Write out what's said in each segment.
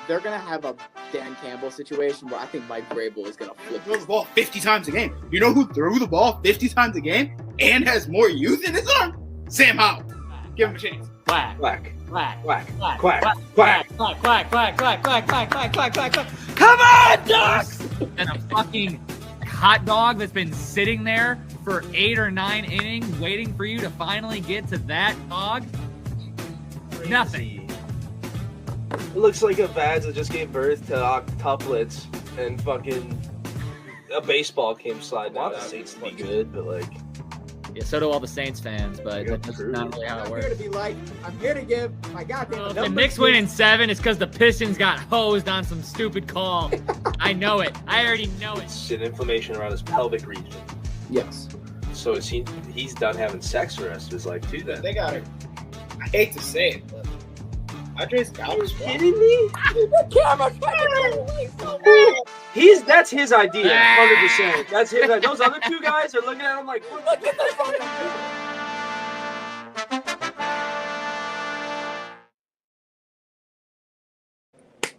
they're gonna have a Dan Campbell situation where I think Mike Vrabel is gonna flip Throws the ball 50 times a game. You know who threw the ball 50 times a game and has more youth in his arm? Sam Howell. Give him a chance. Quack. Quack. Quack. Quack. Quack. Quack. Quack. Quack. Quack. Quack. Quack. Quack. Quack. Quack. Quack. Quack. Quack. Come on, Ducks! And a fucking hot dog that's been sitting there for 8 or 9 innings waiting for you to finally get to that dog. Nothing. It looks like a Vads that just gave birth to octuplets and fucking a baseball came sliding out. The Saints look good, but like. Yeah, so do all the Saints fans, but Yeah, that's true. not really how it I'm works. here to be like, I'm here to give my goddamn If the number Knicks 2. win in 7, it's because the Pistons got hosed on some stupid call. I know it. I already know it. Shit, inflammation around his pelvic region. Yes. So is he's done having sex for the rest of his life too then. They got it. I hate to say it, but Andres Gallo's Kidding me? The camera fucking away so bad. That's his idea, 100%. That's his idea. Those other two guys are looking at him like, look at this fucking dude.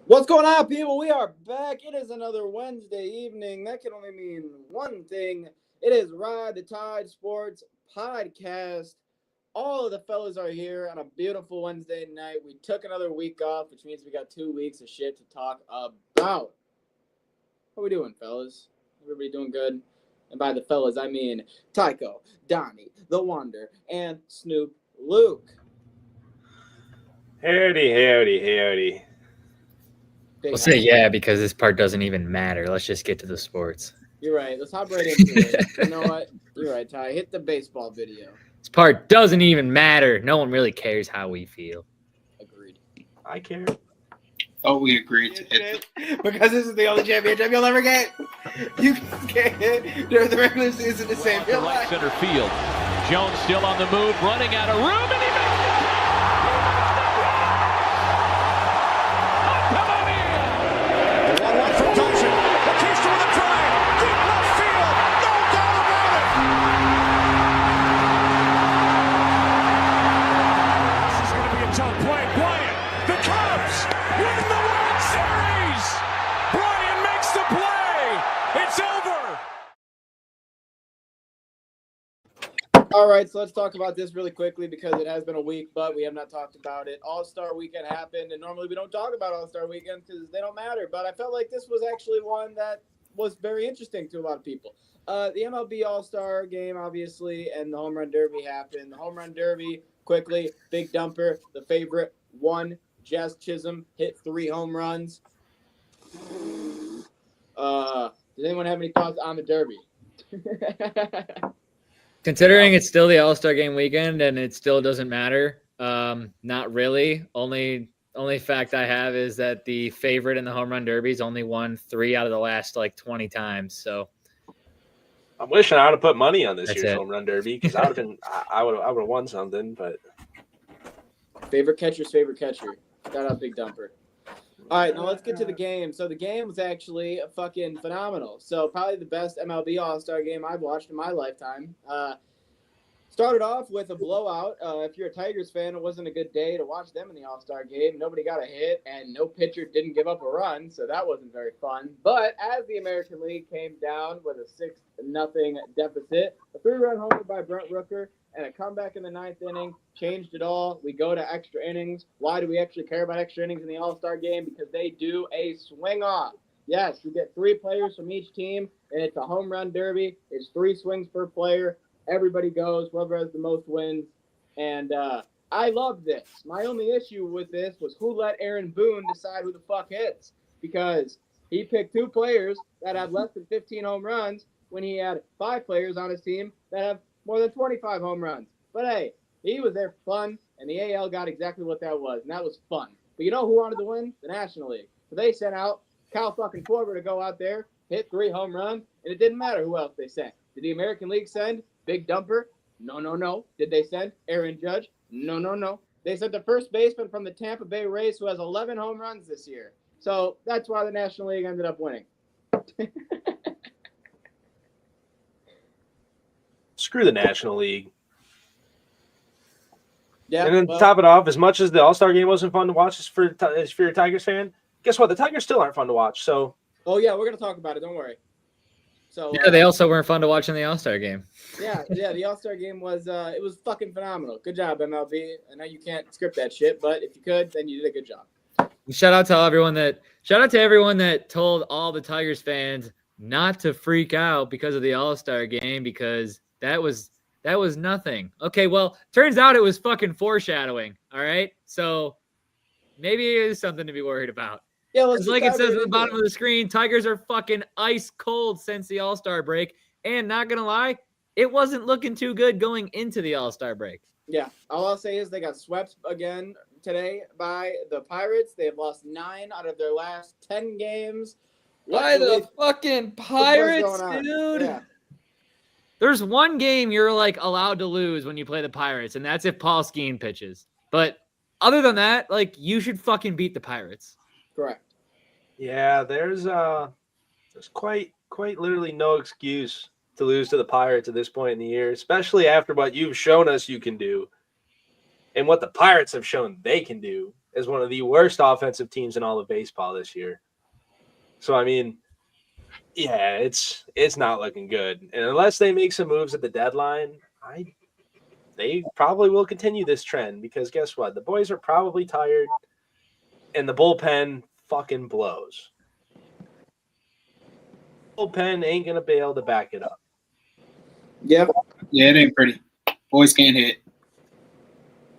What's going on, people? We are back. It is another Wednesday evening. That can only mean one thing. It is Ride the Tide Sports Podcast. All of the fellas are here on a beautiful Wednesday night. We took another week off, which means we got 2 weeks of shit to talk about. How we doing, fellas? Everybody doing good? And by the fellas, I mean Tycho, Donnie, The Wonder, and Snoop Luke. Howdy. Big We'll say hype. yeah because this part doesn't even matter. Let's just get to the sports. You're right. Let's hop right into it. You know what? You're right, Ty. Hit the baseball video. This part doesn't even matter. No one really cares how we feel. Agreed. I care. Oh, we agreed to it. Because this is the only championship you'll ever get. You can't get during the regular season to save your Right life. center field. Jones still on the move, running out of room, and he makes it. Come on in. 1-1 from Tyson. Batista with a drive. Deep left field. No doubt about it. This is going to be a tough play. Bryant, the Cubs win the World Series. Bryant makes the play. It's over. All right, so let's talk about this really quickly because it has been a week, but we have not talked about it. All-Star Weekend happened, and normally we don't talk about All-Star Weekend because they don't matter, but I felt like this was actually one that was very interesting to a lot of people. The MLB All-Star Game, obviously, and the Home Run Derby happened. The Home Run Derby, quickly, Big Dumper, the favorite, won. Jazz Chisholm hit 3 home runs. Does anyone have any thoughts on the Derby? Considering it's still the All-Star Game weekend and it still doesn't matter, not really. Only fact I have is that the favorite in the Home Run Derby's only won 3 out of the last 20 times. So I'm wishing I would have put money on this That's year's it. home run derby because I would have won something. But Favorite catcher's favorite catcher. Shout out Big Dumper. All right, now let's get to the game. So the game was actually fucking phenomenal. So probably the best MLB All-Star game I've watched in my lifetime. Started off with a blowout. If you're a Tigers fan, it wasn't a good day to watch them in the All-Star game. Nobody got a hit, and no pitcher didn't give up a run, so that wasn't very fun. But as the American League came down with a 6-0 deficit, a 3-run homer by Brent Rooker, and a comeback in the 9th inning changed it all. We go to extra innings. Why do we actually care about extra innings in the All-Star game? Because they do a swing-off. Yes, you get 3 players from each team, and it's a home run derby. It's 3 swings per player. Everybody goes. Whoever has the most wins. And I love this. My only issue with this was who let Aaron Boone decide who the fuck hits. Because he picked 2 players that have less than 15 home runs when he had 5 players on his team that have more than 25 home runs. But hey, he was there for fun, and the AL got exactly what that was, and that was fun. But you know who wanted to win? The National League. So they sent out Kyle fucking Korver to go out there, hit 3 home runs, and it didn't matter who else they sent. Did the American League send Big Dumper? No. Did they send Aaron Judge? No. They sent the first baseman from the Tampa Bay Rays who has 11 home runs this year. So that's why the National League ended up winning. screw the National League. Yeah. And then well, to top it off, as much as the All-Star game wasn't fun to watch, if you're a Tigers fan, guess what? The Tigers still aren't fun to watch. So Oh yeah, we're gonna talk about it. Don't worry. So Yeah, they also weren't fun to watch in the All-Star game. yeah. The All-Star game was it was fucking phenomenal. Good job, MLB. I know you can't script that shit, but if you could, then you did a good job. Shout out to everyone that told all the Tigers fans not to freak out because of the All-Star game, because that was nothing. Okay, well, turns out it was fucking foreshadowing. All right, so maybe it is something to be worried about. Yeah, let's It's like it says at the bottom of the screen, Tigers are fucking ice cold since the All-Star break. And not gonna lie, it wasn't looking too good going into the All-Star break. Yeah, all I'll say is they got swept again today by the Pirates. They have lost 9 out of their last 10 games. Why the fucking Pirates, dude? Yeah. There's one game you're like allowed to lose when you play the Pirates, and that's if Paul Skeens pitches. But other than that, like, you should fucking beat the Pirates. Correct. yeah, there's quite literally no excuse to lose to the Pirates at this point in the year, especially after what you've shown us you can do, and what the Pirates have shown they can do as one of the worst offensive teams in all of baseball this year. So I mean, yeah, it's not looking good, and unless they make some moves at the deadline, they probably will continue this trend, because guess what? The boys are probably tired, and the bullpen fucking blows. Bullpen ain't gonna be able to back it up. Yep. Yeah, it ain't pretty. Boys can't hit.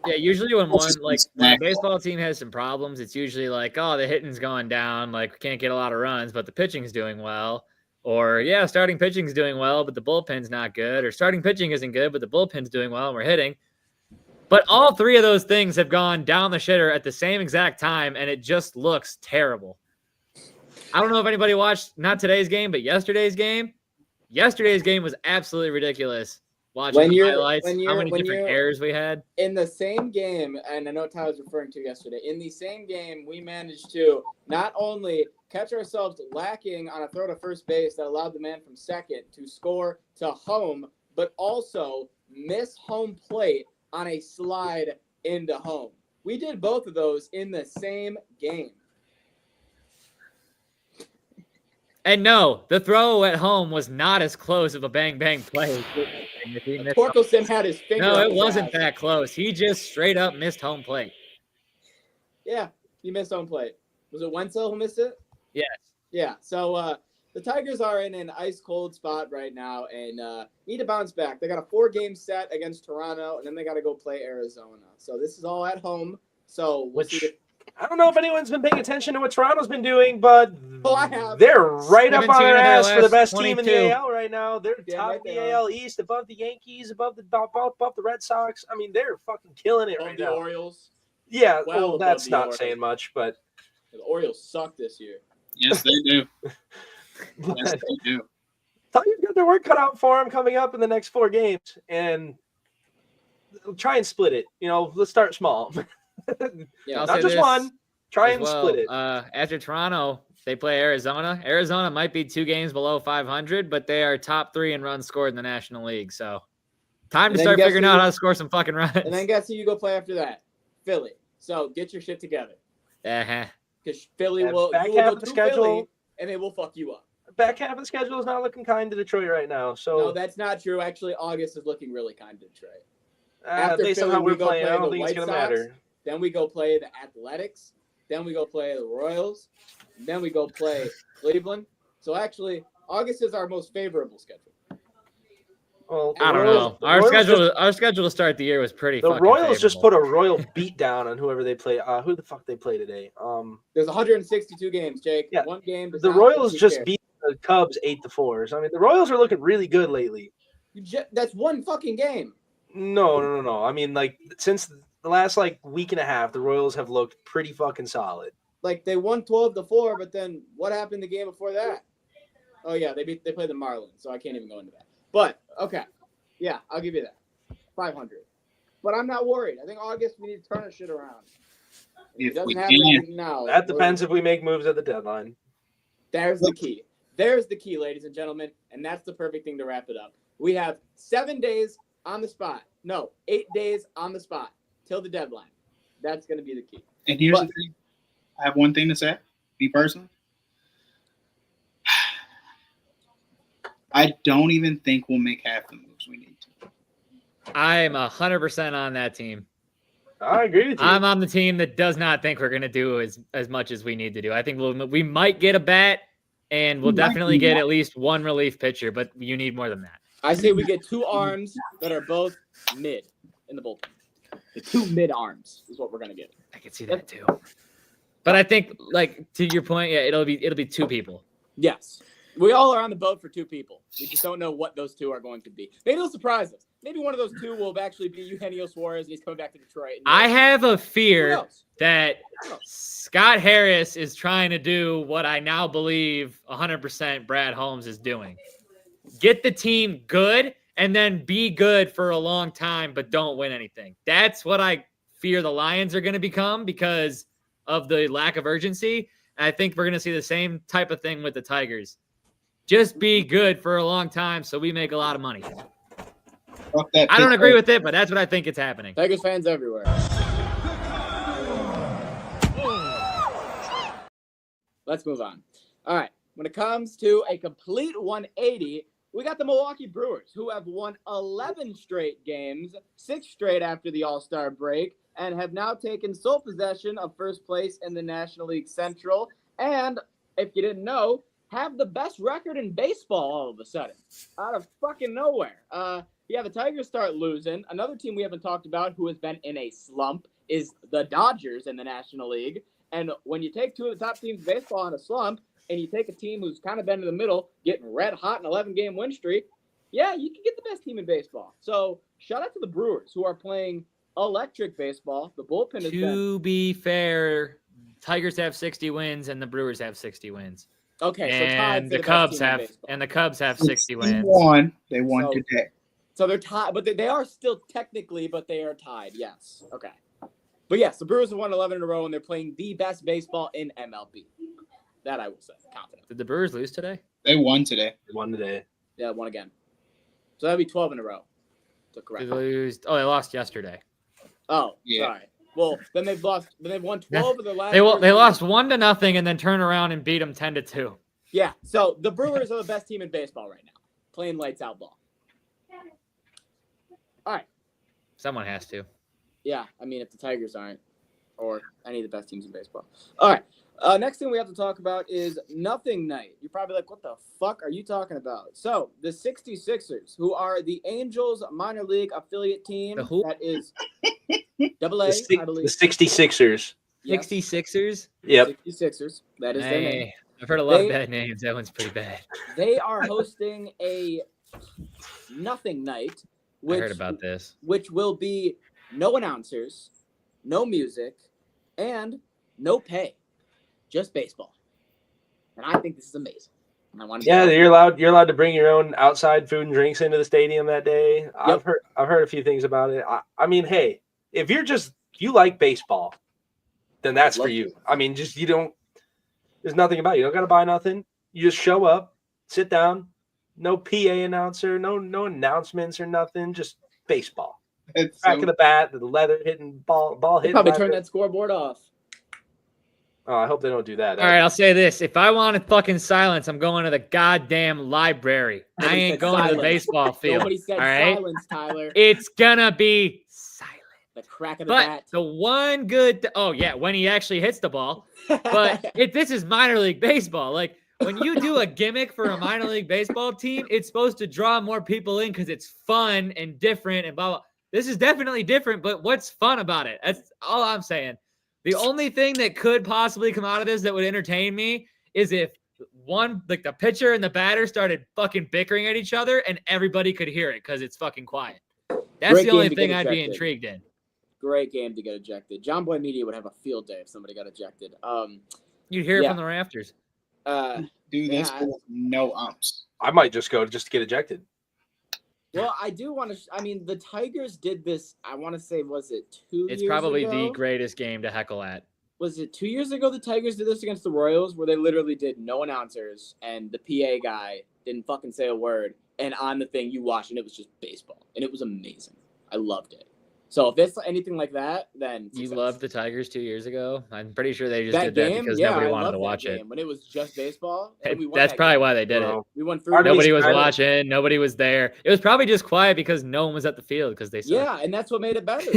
Yeah, usually when a baseball team has some problems, it's usually like, oh, the hitting's going down, like we can't get a lot of runs, but the pitching's doing well. Or yeah, starting pitching's doing well, but the bullpen's not good. Or starting pitching isn't good, but the bullpen's doing well and we're hitting. But all three of those things have gone down the shitter at the same exact time, and it just looks terrible. I don't know if anybody watched not today's game, but yesterday's game. Yesterday's game was absolutely ridiculous. Watching the highlights, how many different errors we had. In the same game, and I know Tyler was referring to yesterday, in the same game, we managed to not only catch ourselves lacking on a throw to first base that allowed the man from second to score to home, but also miss home plate on a slide into home. We did both of those in the same game. And no, the throw at home was not as close of a bang-bang play. Torkelson had his finger. No, it wasn't that close. He just straight up missed home plate. Yeah, he missed home plate. Was it Wenzel who missed it? Yes. Yeah, so the Tigers are in an ice-cold spot right now and need to bounce back. They got a 4-game set against Toronto, and then they got to go play Arizona. So this is all at home. So I don't know if anyone's been paying attention to what Toronto's been doing, but I have. they're right up on their ass for the best 22. team in the AL right now. They're top right of the they AL East, above the Yankees, above the Red Sox. I mean, they're fucking killing it right the now. Orioles. Yeah, Well well, above that's the not Orioles. saying much, but The Orioles suck this year. Yes, they do. Yes, they do. Tigers got their work cut out for them coming up in the next 4 games, and try and split it. You know, let's start small. Yeah, I'll Not say just this one. Try as and well. split it. After Toronto, they play Arizona. Arizona might be 2 games below 500, but they are top 3 in runs scored in the National League. So time to then start guess figuring who- out how to score some fucking runs. and then guess who you go play after that? Philly. So get your shit together. Uh-huh. Because Philly Yeah, will, back you will half go of the to schedule- Philly, and they will fuck you up. Back half of the schedule is not looking kind to Detroit right now. So No, that's not true. Actually, August is looking really kind to Detroit. after based on Philly, how we we're go playing, I play don't the think it's White going to Sox. matter. Then we go play the Athletics. Then we go play the Royals. Then we go play Cleveland. So actually, August is our most favorable schedule. Well, the I don't Royals- know. the Our Royals schedule to start the year was pretty. The fucking Royals just favorable. put a royal beat down on whoever they play. Who the fuck they play today? There's 162 games, Jake. Yeah. One game. does The not Royals make you just care. beat the Cubs 8-4. So, I mean, the Royals are looking really good lately. That's one fucking game. No. I mean, like, since the last week and a half, the Royals have looked pretty fucking solid. Like they won 12-4, but then what happened the game before that? Oh yeah, they played the Marlins, so I can't even go into that. But okay, yeah, I'll give you that. 500. But I'm not worried. I think August we need to turn our shit around. It If doesn't we happen can. now. That depends if we make moves at the deadline. There's the key. There's the key, ladies and gentlemen, and that's the perfect thing to wrap it up. We have 7 days on the spot. No, 8 days on the spot till the deadline. That's going to be the key. And here's But- the thing. I have one thing to say. Me personally, I don't even think we'll make half the moves we need to. I'm 100% on that team. I agree with you. I'm on the team that does not think we're going to do as much as we need to do. I think we might get a bat, and we'll definitely get at least one relief pitcher, but you need more than that. I say we get 2 arms that are both mid in the bullpen. The 2 mid arms is what we're gonna get. I can see that too. But I think, like, to your point, yeah, it'll be 2 people. Yes. We all are on the boat for 2 people. We just don't know what those 2 are going to be. Maybe they'll surprise us. Maybe one of those 2 will actually be Eugenio Suarez, and he's coming back to Detroit. I have a Who fear knows? that Scott Harris is trying to do what I now believe 100% Brad Holmes is doing. Get the team good and then be good for a long time, but don't win anything. That's what I fear the Lions are going to become because of the lack of urgency. And I think we're going to see the same type of thing with the Tigers. Just be good for a long time so we make a lot of money. I don't agree with it, but that's what I think it's happening. Tigers fans everywhere. Let's move on. All right. When it comes to a complete 180, we got the Milwaukee Brewers, who have won 11 straight games, 6 straight after the All-Star break, and have now taken sole possession of first place in the National League Central. And if you didn't know, have the best record in baseball all of a sudden, out of fucking nowhere. Yeah, the Tigers start losing. Another team we haven't talked about who has been in a slump is the Dodgers in the National League. And when you take 2 of the top teams in baseball in a slump, and you take a team who's kind of been in the middle, getting red hot in 11-game win streak, yeah, you can get the best team in baseball. So shout out to the Brewers, who are playing electric baseball. The bullpen is To be fair, Tigers have 60 wins and the Brewers have 60 wins. okay. So tied And for the best Cubs team in have baseball. the Cubs have 60 wins. They won So- today. So they're tied, but they are still technically, but they are tied. Yes. Okay. But yes, the Brewers have won 11 in a row, and they're playing the best baseball in MLB. That I will say, confident. Did the Brewers lose today? They won today. They won today. Yeah, one again. So that'd be 12 in a row. To correct. Did they lose? Oh, they lost yesterday. Oh, Yeah. sorry. Well, then they've lost. Then they've won 12 of their last. They 13. lost 1-0 and then turn around and beat them 10-2. Yeah. So the Brewers are the best team in baseball right now, playing lights out ball. All right. Someone has to. Yeah, I mean, if the Tigers aren't, or any of the best teams in baseball. All right. Next thing we have to talk about is Nothing Night. You're probably like, what the fuck are you talking about? So, the 66ers, who are the Angels minor league affiliate team The who? that is Double A, I The believe. 66ers. Yes, 66ers? Yep. 66ers. That is their name. Hey, I've heard a lot They- of bad names. That one's pretty bad. They are hosting a Nothing Night, I heard about this. which will be no announcers, no music, and no pay. Just baseball. And I think this is amazing. And I want to Yeah, you're allowed to bring your own outside food and drinks into the stadium that day. I've heard a few things about it. I mean, hey, if you like baseball, then that's I'd for love you. to. I mean, there's nothing about it. You don't got to buy nothing. You just show up, sit down, no PA announcer, no announcements or nothing, just baseball. It's Back of the bat, the leather hitting ball They hitting. probably leather. turn that scoreboard off. Oh, I hope they don't do that. All right, I'll say this. If I wanted fucking silence, I'm going to the goddamn library. I Nobody ain't said going to the silence. baseball field. Nobody said all right? silence, Tyler. It's gonna be silent. The crack of the But bat. the one good oh yeah, when he actually hits the ball. But this is minor league baseball. Like when you do a gimmick for a minor league baseball team, it's supposed to draw more people in because it's fun and different and blah blah. This is definitely different, but what's fun about it? That's all I'm saying. The only thing that could possibly come out of this that would entertain me is if the pitcher and the batter started fucking bickering at each other and everybody could hear it because it's fucking quiet. That's Great the only game to get thing I'd be ejected. intrigued in. Great game to get ejected. John Boy Media would have a field day if somebody got ejected. You'd hear it Yeah. from the rafters. do this Yeah, with no umps. I might just go just to get ejected. Well, I do want to. I mean, the Tigers did this. I want to say, was it 2 It's years probably ago? the greatest game to heckle at. Was it 2 years ago the Tigers did this against the Royals, where they literally did no announcers and the PA guy didn't fucking say a word, and on the thing you watched and it was just baseball, and it was amazing. I loved it. So if it's anything like that, then You success. loved the Tigers 2 years ago. I'm pretty sure they just that did that game. because Yeah, nobody I wanted loved to that watch game it. when it was just baseball. And we won That's that probably game. why they did Well, it. We won 3. Part of Nobody was excited. watching. Nobody was there. It was probably just quiet because no one was at the field because they sucked. Yeah, and that's what made it better.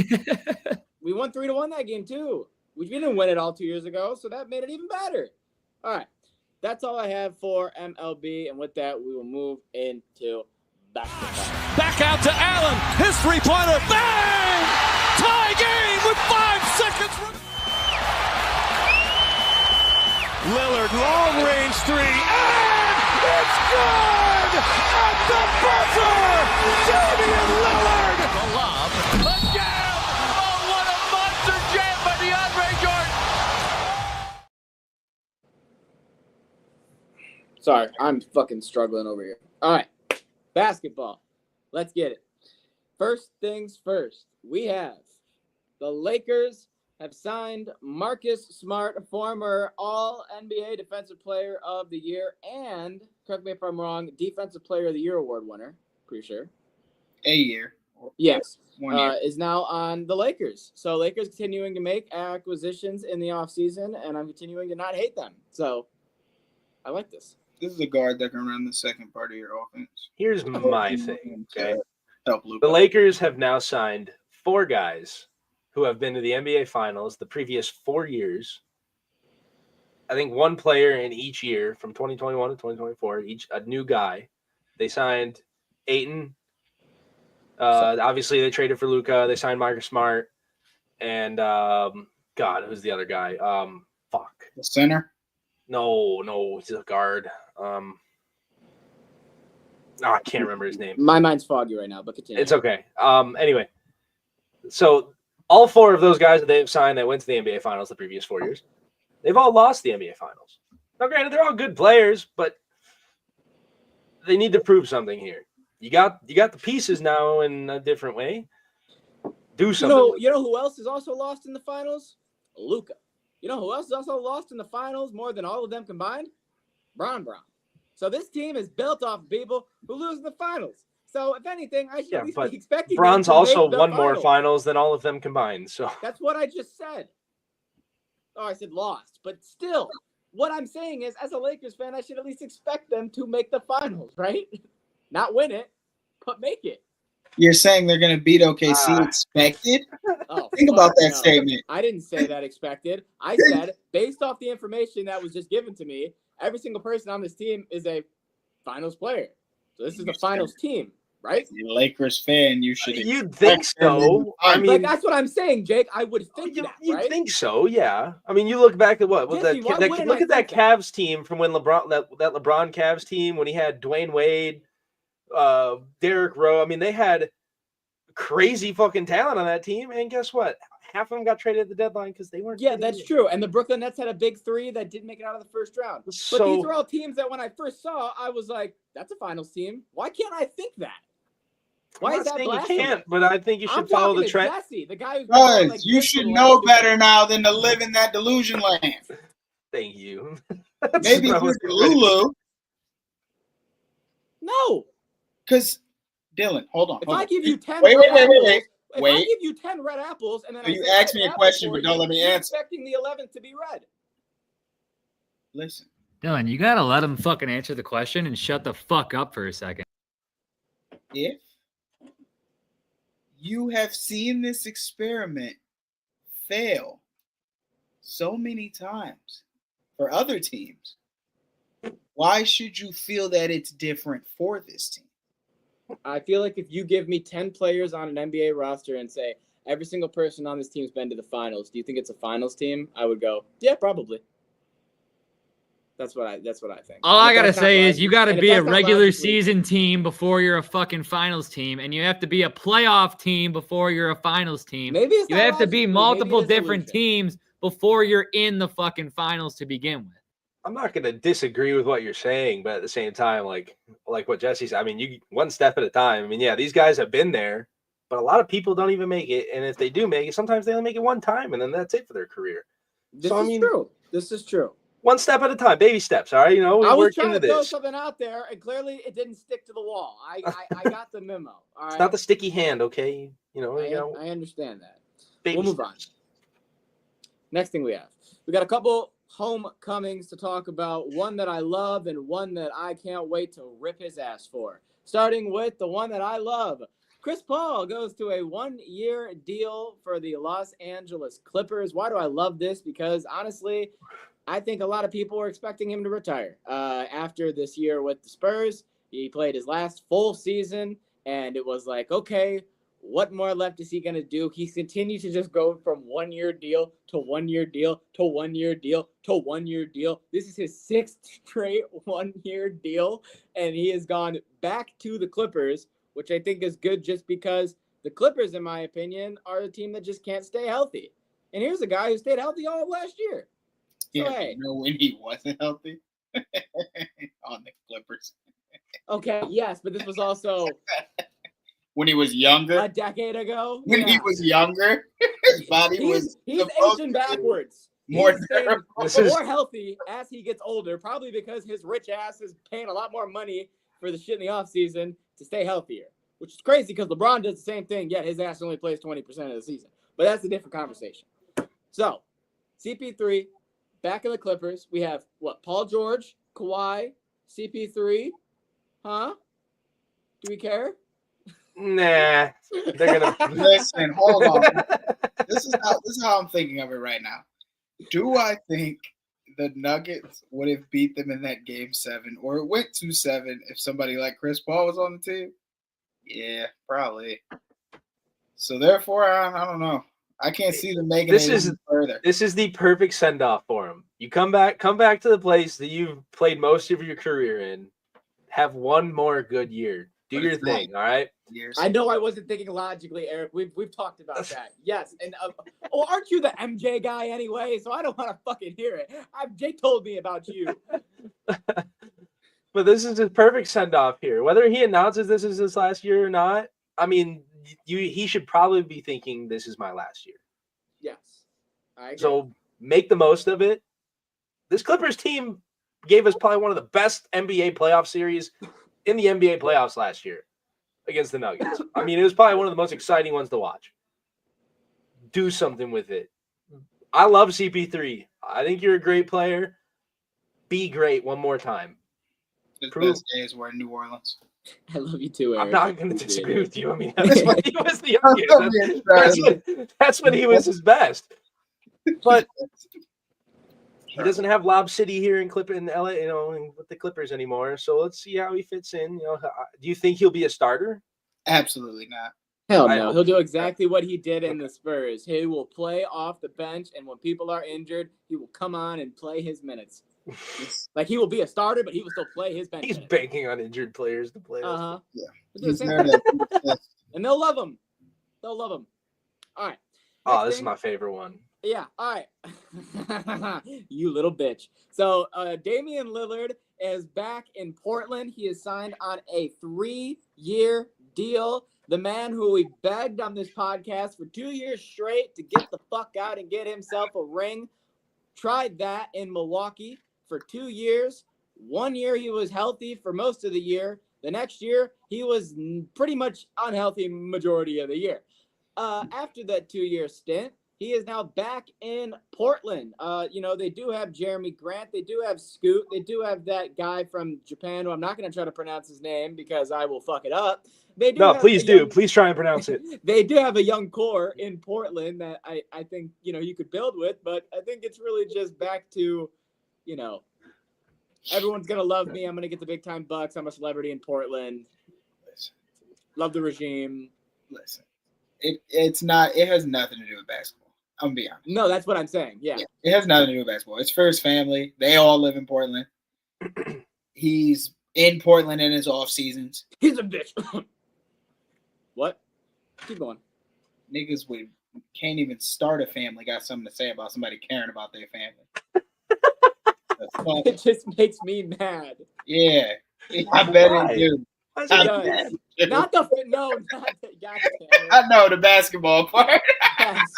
We won 3-1 that game too. We didn't win it all 2 years ago, so that made it even better. All right, that's all I have for MLB, and with that, we will move into basketball. Back out to Allen. His three-pointer. Bang! Tie game with 5 seconds. Lillard, long-range three, and it's good! At the buzzer! Damian Lillard! The lob. Again! Oh, what a monster jam by DeAndre Jordan! Sorry, I'm fucking struggling over here. All right, basketball. Let's get it. First things first, we have the Lakers have signed Marcus Smart, former All-NBA Defensive Player of the Year and, correct me if I'm wrong, Defensive Player of the Year award winner, pretty sure. A year. Yes. 1 year. Is now on the Lakers. So Lakers continuing to make acquisitions in the offseason, and I'm continuing to not hate them. So I like this. This is a guard that can run the second part of your offense. Here's my thing. Okay. Help Luka. The Lakers have now signed 4 guys who have been to the NBA Finals the previous 4 years. I think 1 player in each year from 2021 to 2024, each a new guy. They signed Ayton. Obviously, they traded for Luka. They signed Marcus Smart. And, God, who's the other guy? The center. No, he's a guard. I can't remember his name. My mind's foggy right now, but continue. It's okay. Anyway, so all 4 of those guys that they've signed that went to the NBA Finals the previous 4 years, they've all lost the NBA Finals. Now, granted, they're all good players, but they need to prove something here. You got the pieces now in a different way. Do something. You know who else is also lost in the finals? Luka. You know who else is also lost in the finals more than all of them combined? Bron. So this team is built off people who lose in the finals. So if anything, I should at least be expecting. Bron's them to also make the won more finals. finals than all of them combined. So That's what I just said. Oh, I said lost, but still, what I'm saying is, as a Lakers fan, I should at least expect them to make the finals, right? Not win it, but make it. You're saying they're going to beat OKC expected? Oh, Think about that no. statement. I didn't say that expected. I said, based off the information that was just given to me, every single person on this team is a finals player. So this is the finals team, right? You're a Lakers fan. You should. you'd think so. I mean, Like, that's what I'm saying, Jake. I would think that, you right? think so, yeah. I mean, you look back at what was Jesse, why that? wouldn't Look I at that think that? Cavs team from when that LeBron Cavs team when he had Dwayne Wade, Derrick Rose. I mean, they had crazy fucking talent on that team, and guess what? Half of them got traded at the deadline because they weren't. Yeah, that's true. And the Brooklyn Nets had a big 3 that didn't make it out of the first round. But So these are all teams that when I first saw, I was like, that's a finals team. Why can't I think that? Why I'm is not that saying you blasphemous? can't, but I think you should I'm follow talking the to trend. Jesse, the guy who's been going Guys, like you this should for the know last 2 better years. now than to live in that delusion land. Thank you. Maybe if you're Lulu, No. because Dylan, hold on. If hold I on. give you 10 Wait, red wait, apples, wait. if I Wait. give you 10 red apples and then So I you say asked me a apple question, for but don't you, let me you're answer. expecting the 11th to be red. Listen, Dylan, you gotta let him fucking answer the question and shut the fuck up for a second. if you have seen this experiment fail so many times for other teams, why should you feel that it's different for this team? I feel like if you give me 10 players on an NBA roster and say every single person on this team's been to the finals, do you think it's a finals team? I would go, yeah, probably. That's what I think. All I And if gotta that's not say is logic- you gotta and if be a that's not regular logically- season team before you're a fucking finals team, and you have to be a playoff team before you're a finals team. Maybe it's You not have to be logically, multiple maybe it is different illusion. teams before you're in the fucking finals to begin with. I'm not going to disagree with what you're saying, but at the same time, like what Jesse said, I mean, you one step at a time. I mean, yeah, these guys have been there, but a lot of people don't even make it. And if they do make it, sometimes they only make it one time, and then that's it for their career. This So, I is mean- true. This is true. One step at a time, baby steps. All right, you know, we I was work trying into to throw this. something out there, and clearly it didn't stick to the wall. I got the memo. All right. It's not the sticky hand, okay? You know, I understand that. baby We'll move on. steps. Next thing we got a couple homecomings to talk about. One that I love and one that I can't wait to rip his ass for. Starting with the one that I love. Chris Paul goes to a 1-year deal for the Los Angeles Clippers. Why do I love this? Because honestly, I think a lot of people were expecting him to retire after this year with the Spurs. He played his last full season, and it was like, okay, what more left is he going to do? He's continued to just go from 1-year deal to 1-year deal to 1-year deal to 1-year deal. This is his 6th straight 1-year deal, and he has gone back to the Clippers, which I think is good just because the Clippers, in my opinion, are a team that just can't stay healthy. And here's a guy who stayed healthy all of last year. So, Yeah, hey. you know when he wasn't healthy on the Clippers. Okay, yes, but this was also When he was younger. a decade ago. When he Yeah. was younger, his body was He's supposed aging to be backwards. more He's staying durable. This is- more healthy as he gets older, probably because his rich ass is paying a lot more money for the shit in the offseason to stay healthier, which is crazy because LeBron does the same thing, yet his ass only plays 20% of the season. But that's a different conversation. So, CP3, back in the Clippers, we have, what, Paul George, Kawhi, CP3, huh? Do we care? Nah, they're gonna. Listen, hold on. This is how I'm thinking of it right now. Do I think the Nuggets would have beat them in that game 7, or it went 2-7 if somebody like Chris Paul was on the team? Yeah, probably. So therefore, I don't know. I can't see them making This it is- even further. This is the perfect send off for him. You come back to the place that you've played most of your career in. Have one more good year. Do But your it's not. thing, all right? Years. I know I wasn't thinking logically, Eric. We've talked about that. Yes, and aren't you the MJ guy anyway? So I don't want to fucking hear it. Jay told me about you. But this is his perfect send off here. Whether he announces this is his last year or not, I mean, he should probably be thinking this is my last year. Yes, I agree. So make the most of it. This Clippers team gave us probably one of the best NBA playoff series in the NBA playoffs last year against the Nuggets. I mean, it was probably one of the most exciting ones to watch. Do something with it. I love CP3. I think you're a great player. Be great one more time. His prove- best days were in New Orleans. I love you too, Eric. I'm not going to Appreciate disagree it. with you. I mean, that's when he was the I'm youngest. being That's, tragic. that's when he was his best. But he doesn't have Lob City here in LA, you know, with the Clippers anymore. So let's see how he fits in. You know, do you think he'll be a starter? Absolutely not. Hell I no. hope He'll do exactly what he did in the Spurs. He will play off the bench, and when people are injured, he will come on and play his minutes. Like he will be a starter, but he will still play his bench He's minutes. banking on injured players to play. Uh-huh. Yeah. He'll do the He's same there thing. to And they'll love him. They'll love him. All right. Oh, Next this is thing. my favorite one. Yeah, all right. You little bitch. So Damian Lillard is back in Portland. He is signed on a 3-year deal. The man who we begged on this podcast for 2 years straight to get the fuck out and get himself a ring. Tried that in Milwaukee for 2 years. 1 year he was healthy for most of the year. The next year he was pretty much unhealthy majority of the year. After that 2-year stint, he is now back in Portland. You know, they do have Jeremy Grant. They do have Scoot. They do have that guy from Japan who I'm not going to try to pronounce his name because I will fuck it up. They do No, have please a do. young- Please try and pronounce it. They do have a young core in Portland that I think, you know, you could build with, but I think it's really just back to, you know, everyone's going to love me. I'm going to get the big time bucks. I'm a celebrity in Portland. Love the regime. Listen, it's not. It has nothing to do with basketball. I'm gonna be honest. No, that's what I'm saying. Yeah. Yeah, it has nothing to do with basketball. It's for his family. They all live in Portland. He's in Portland in his off seasons. He's a bitch. What? Keep going. Niggas can't even start a family. Got something to say about somebody caring about their family. The fuck? It just makes me mad. Yeah, I bet Why? it do. Why is I it does. bet it do. Not the no, not the goddamn. I know the basketball part, Yes.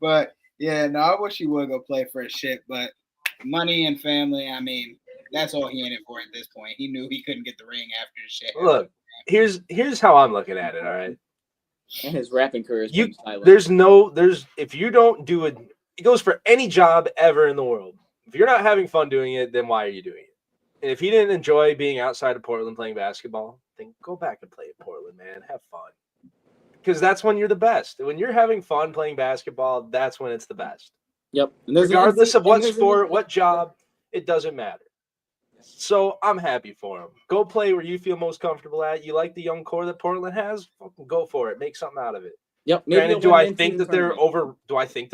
but yeah, no, I wish he would go play for a shit. But money and family. I mean, that's all he in it for at this point. He knew he couldn't get the ring after the shit. Look, here's how I'm looking at it. All right, And his rapping career is silent. there's if you don't do it, it goes for any job ever in the world. If you're not having fun doing it, then why are you doing it? And if you didn't enjoy being outside of Portland playing basketball, then go back and play in Portland, man. Have fun. Because that's when you're the best. When you're having fun playing basketball, that's when it's the best. Yep. And Regardless of what sport, what job, it doesn't matter. So I'm happy for him. Go play where you feel most comfortable at. You like the young core that Portland has? Fucking go for it. Make something out of it. Yep. Granted, do I think they're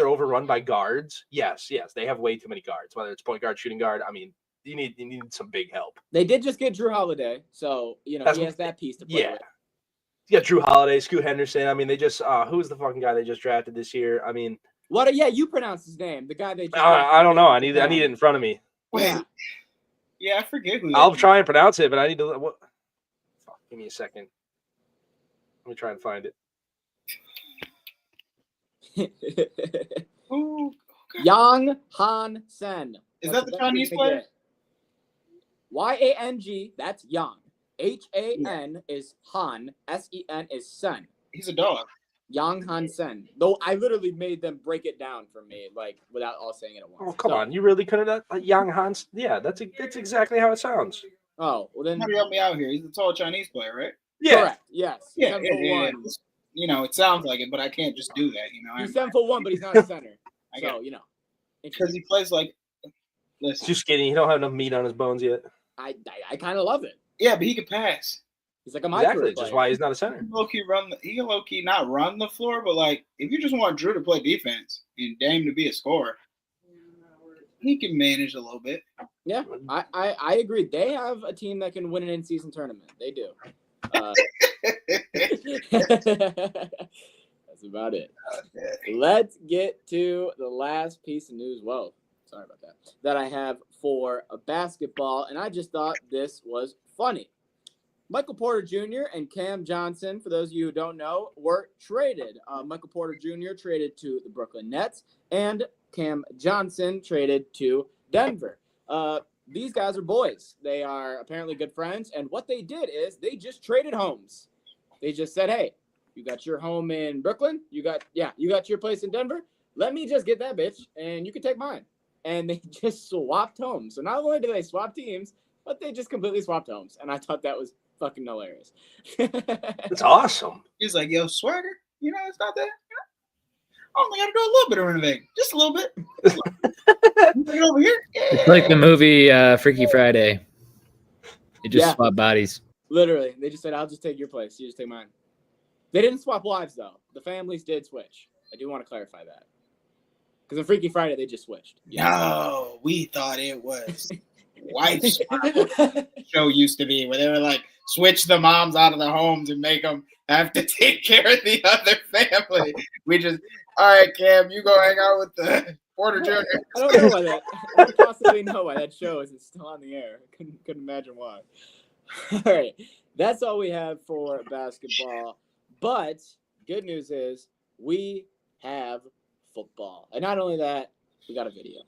overrun by guards? Yes. They have way too many guards. Whether it's point guard, shooting guard. I mean, you need some big help. They did just get Drew Holiday, so he has that piece to play with. You got Drew Holiday, Scoot Henderson. I mean, they just who's the fucking guy they just drafted this year? I mean, what? Yeah, you pronounce his name. The guy they. I don't know. I need it in front of me. Wait. Yeah, I forget who. I'll try and pronounce it, but I need to. What? Fuck, give me a second. Let me try and find it. Ooh, okay. Yang Han Sen. Is that the Chinese player? Yang. That's Yang. Han is Han. Sen is Sen. He's a dog. Yang Han Sen. Though I literally made them break it down for me, like without all saying it at once. Oh, come on. You really couldn't have Yang Han? Yeah, that's exactly how it sounds. Oh, well then. Somebody help me out here. He's a tall Chinese player, right? Yeah. Correct. Yes. Yeah. You know, it sounds like it, but I can't just do that. You know, he's 7'1", but he's not a center. So because he plays like. Listen, too skinny. He don't have enough meat on his bones yet. I kind of love it. Yeah, but he can pass. He's like a exactly. Just why he's not a center. He can low key not run the floor, but like if you just want Drew to play defense and Dame to be a scorer, he can manage a little bit. Yeah, I agree. They have a team that can win an in-season tournament. They do. That's about it. Let's get to the last piece of news. Whoa, sorry about that. That I have for a basketball, and I just thought this was funny. Michael Porter Jr. and Cam Johnson, for those of you who don't know, were traded. Michael Porter Jr. traded to the Brooklyn Nets, and Cam Johnson traded to Denver. These guys are boys. They are apparently good friends, and what they did is they just traded homes. They just said, hey, you got your home in Brooklyn? You got your place in Denver? Let me just get that bitch, and you can take mine. And they just swapped homes. So not only do they swap teams, but they just completely swapped homes. And I thought that was fucking hilarious. It's awesome. He's like, yo, Swagger, it's not that. I only got to do a little bit of renovating. Just a little bit. Over here. Yeah. It's like the movie Freaky Friday. They just swap bodies. Literally. They just said, I'll just take your place. You just take mine. They didn't swap wives, though. The families did switch. I do want to clarify that. Because in Freaky Friday, they just switched. No, we thought it was wife show used to be where they were like, switch the moms out of the homes and make them have to take care of the other family. We just, all right, Cam, you go hang out with the Porter Jr. I don't know why that. I don't possibly know why that show isn't still on the air. I couldn't imagine why. All right, that's all we have for basketball. But good news is we have football, and not only that, we got a video.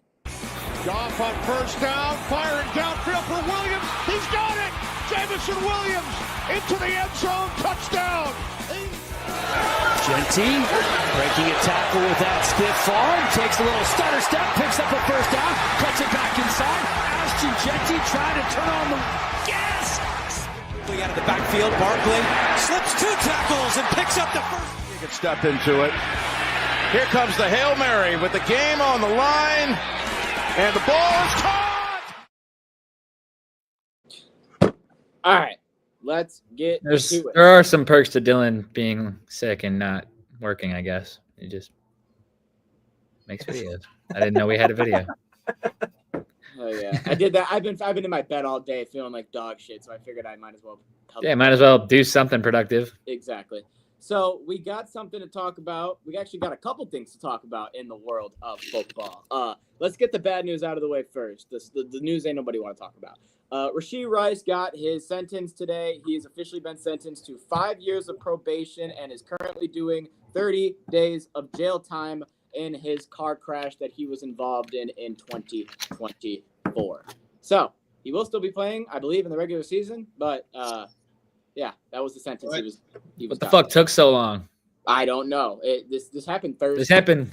Goff on first down, firing downfield for Williams. He's got it. Jameson Williams into the end zone, touchdown. Genty breaking a tackle with that stiff arm, takes a little stutter step, picks up a first down, cuts it back inside. Ashton Genty trying to turn on the gas. Out of the backfield, Barkley slips 2 tackles and picks up the first. He can step into it. Here comes the Hail Mary with the game on the line, and the ball is caught. All right, let's get to it. There are some perks to Dylan being sick and not working, I guess. He just makes videos. I didn't know we had a video. Oh yeah, I did that. I've been in my bed all day feeling like dog shit, so I figured I might as well help. Yeah, might as well do something productive. Exactly. So we got something to talk about. We actually got a couple things to talk about in the world of football. Let's get the bad news out of the way first. The news ain't nobody want to talk about. Rashee Rice got his sentence today. He's officially been sentenced to 5 years of probation and is currently doing 30 days of jail time in his car crash that he was involved in 2024. So he will still be playing, I believe, in the regular season. But yeah, that was the sentence he was. What the fuck took so long? I don't know. This happened Thursday.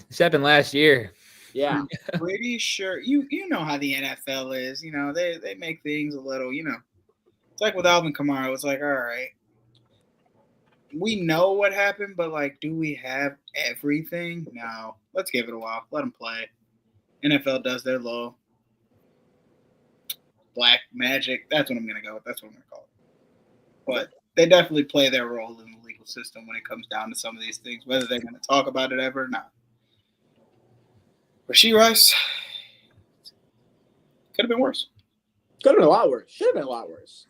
This happened last year. Yeah. Pretty sure you know how the NFL is. You know, they make things a little, you know. It's like with Alvin Kamara. It's like, all right, we know what happened, but like, do we have everything? No. Let's give it a while. Let them play. NFL does their little black magic. That's what I'm gonna go with. That's what I'm gonna call it. But they definitely play their role in the legal system when it comes down to some of these things, whether they're gonna talk about it ever or not. Rashee Rice could have been worse. Could have been a lot worse. Should have been a lot worse.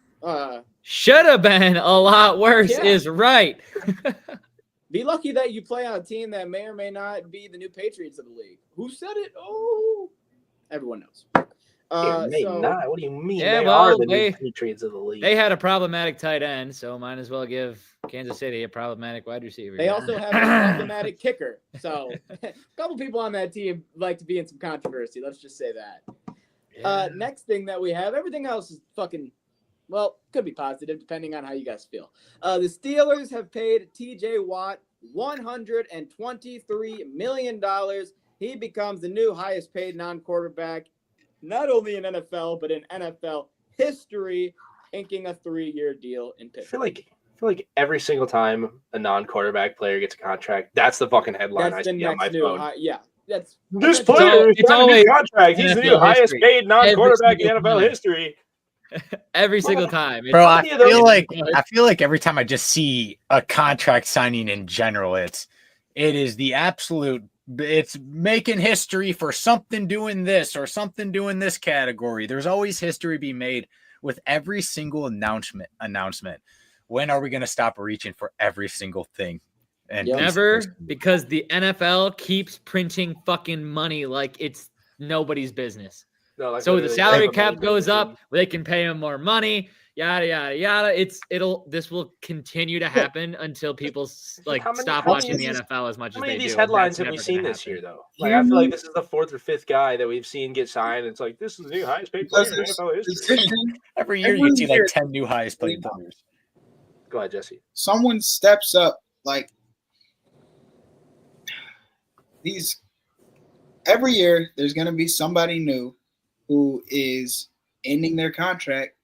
Should have been a lot worse Yeah. is right. Be lucky that you play on a team that may or may not be the new Patriots of the league. Who said it? Oh, everyone knows. May So- not. What do you mean? Yeah, They well, are the they- new Patriots of the league. They had a problematic tight end, so might as well give Kansas City a problematic wide receiver. They also have a problematic kicker. So a couple people on that team like to be in some controversy. Let's just say that. Next thing that we have, everything else is fucking, well, could be positive depending on how you guys feel. The Steelers have paid TJ Watt $123 million. He becomes the new highest paid non-quarterback, not only in NFL, but in NFL history, inking a 3-year deal in I feel Pittsburgh. like every single time a non-quarterback player gets a contract, that's the fucking headline I That's the see on my next new phone. high. Yeah, that's This that's- player it's got a new always contract. He's the new NFL highest history. paid non-quarterback in Every single NFL time. history. Every single time. Bro, I funny, though. feel like every time I just see a contract signing in general, it is the absolute. It's making history for something doing this or something doing this category. There's always history being made with every single announcement. When are we going to stop reaching for every single thing? And Yep. Never, because the NFL keeps printing fucking money like it's nobody's business. No, like So the literally salary every cap major goes up, league. they can pay him more money, yada yada yada. This will continue to happen until people like How many- stop how watching many the of these- NFL as much How as many they of do. these and headlines that's have we never seen gonna this happen. year, though? Like, I feel like this is the 4th or 5th guy that we've seen get signed. It's like, this is the new highest paid player in NFL history. every year Every you see like year. 10 new highest paid players. Go ahead, Jesse. Someone steps up, like these. Every year, there's going to be somebody new who is ending their contract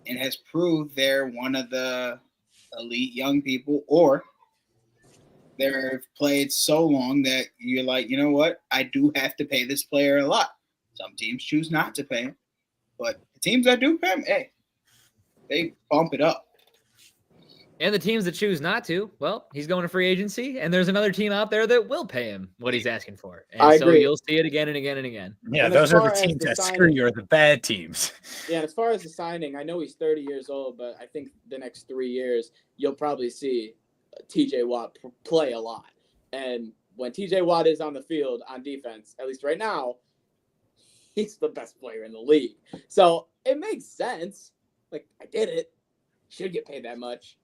and has proved they're one of the elite young people, or they've played so long that you're like, you know what? I do have to pay this player a lot. Some teams choose not to pay him, but the teams that do pay him, hey, they bump it up. And the teams that choose not to, well, he's going to free agency, and there's another team out there that will pay him what he's asking for. And I so agree. you'll see it again and again and again. Yeah, And as those are far the as teams the that screw signing- you, are the bad teams. Yeah, and as far as the signing, I know he's 30 years old, but I think the next 3 years you'll probably see TJ Watt play a lot. And when TJ Watt is on the field on defense, at least right now, he's the best player in the league. So it makes sense. Like, I get it. Should get paid that much.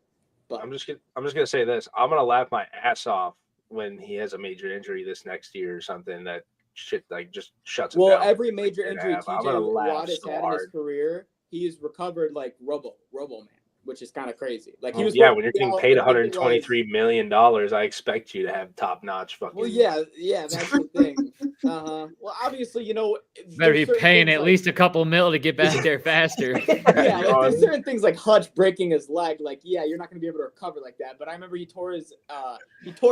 But I'm just gonna say this. I'm gonna laugh my ass off when he has a major injury this next year or something that shit like just shuts him well, down. every major Year and a injury half. I'm TJ gonna laugh Watt has so had in his hard. career, he's recovered like Robo Man, which is kind of crazy. Like he was Yeah, supposed when you're to be getting out, paid I think it was- $123 million, I expect you to have top notch fucking. Well, yeah, that's the thing. Well, obviously, you know, Better be there's certain paying things at like- least a couple mil to get back there faster. yeah, like there's certain things like Hutch breaking his leg. Like, yeah, you're not going to be able to recover like that. But I remember he tore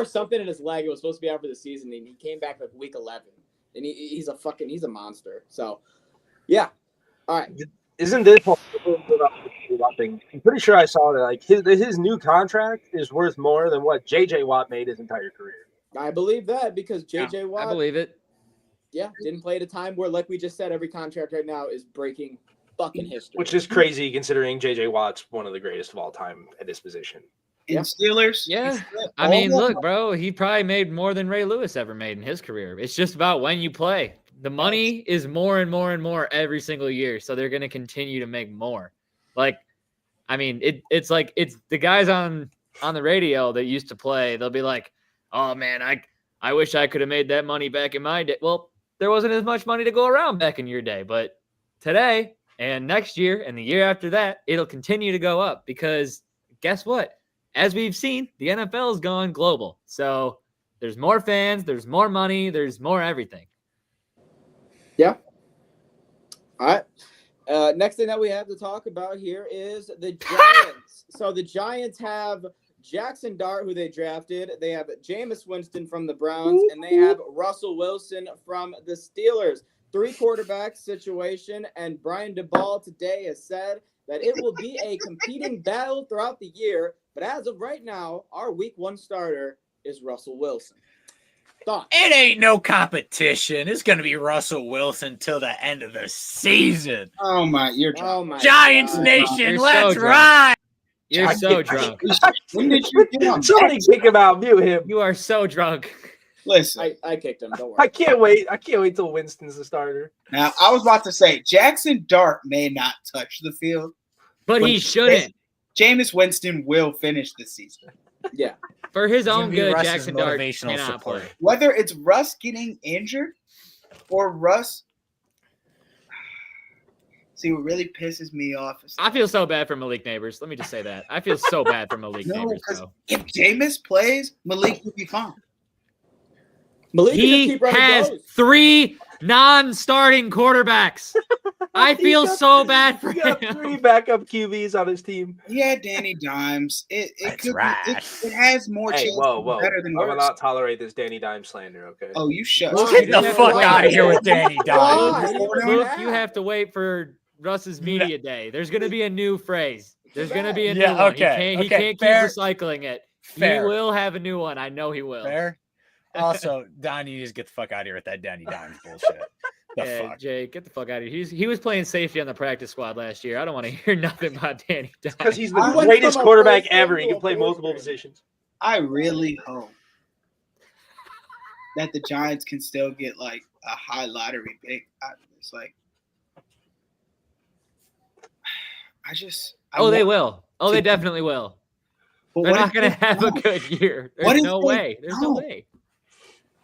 something in his leg. It was supposed to be out for the season, and he came back like week 11, and he's a monster. So, yeah. All right. Isn't this thing? I'm pretty sure I saw that like his new contract is worth more than what JJ Watt made his entire career. I believe that because JJ I Watt, believe it. yeah, didn't play at a time where, like we just said, every contract right now is breaking fucking history. Which is crazy considering JJ Watt's one of the greatest of all time at this position. In Yeah. Steelers, Yeah. he's I mean, all- look, bro, he probably made more than Ray Lewis ever made in his career. It's just about when you play. The money is more and more and more every single year, so they're going to continue to make more. Like, I mean, it's like it's the guys on the radio that used to play. They'll be like, "Oh man, I I wish I could have made that money back in my day. Well, there wasn't as much money to go around back in your day, but today and next year and the year after that, it'll continue to go up because guess what? As we've seen, the NFL has gone global. So there's more fans, there's more money, there's more everything. Yeah. All right. Next thing that we have to talk about here is the Giants. So the Giants have Jackson Dart, who they drafted. They have Jameis Winston from the Browns, and they have Russell Wilson from the Steelers. 3 quarterback situation, and Brian DeBall today has said that it will be a competing battle throughout the year. But as of right now, our Week 1 starter is Russell Wilson. Thoughts? It ain't no competition. It's gonna be Russell Wilson till the end of the season. Oh my, you're drunk. Oh my Giants God. Nation, You're let's so drunk. ride. You're so drunk. When did you get on? Somebody kick him out. Mute him. You are so drunk. Listen, I kicked him. Don't worry. I can't wait. I can't wait till Winston's the starter. now I was about to say Jackson Dart may not touch the field, But he shouldn't. Jameis Winston will finish this season. Yeah. For his It's gonna own be good, Russ's Jackson Dart motivational cannot support. play. Whether it's Russ getting injured or Russ. See, what really pisses me off is I feel so bad for Malik Neighbors. Let me just say that. I feel so bad for Malik no, Neighbors, because though. if Jameis plays, Malik will be fine. Malik can just He keep running has goes. 3 non-starting quarterbacks. I feel so bad for He got him. 3 backup QBs on his team. He had Danny Dimes. It That's could right. It has more Hey, chance whoa, to be whoa. better than I will worse. not tolerate this Danny Dimes slander, okay? Oh, you shut. Well, Get you the have fuck to out of wait. here with Danny Dimes. Why? Luke, you have to wait for Russ's media day. There's going to be a new phrase. There's going to be a new Yeah, one. okay, He okay, can't fair. keep recycling it. Fair. He will have a new one. I know he will. Fair. Also, Don, you just get the fuck out of here with that Danny Dimes bullshit. The Yeah, fuck? Jay, get the fuck out of here. He was playing safety on the practice squad last year. I don't want to hear nothing about Danny Dimes. Because he's the I went greatest from a quarterback first ever. grade He to can a play fourth multiple grade. positions. I really hope that the Giants can still get like a high lottery pick out of this. Like, Oh, they will. Oh, they definitely will. But They're what not if going they to have a don't? good year. What There's if no they way. There's no don't? way.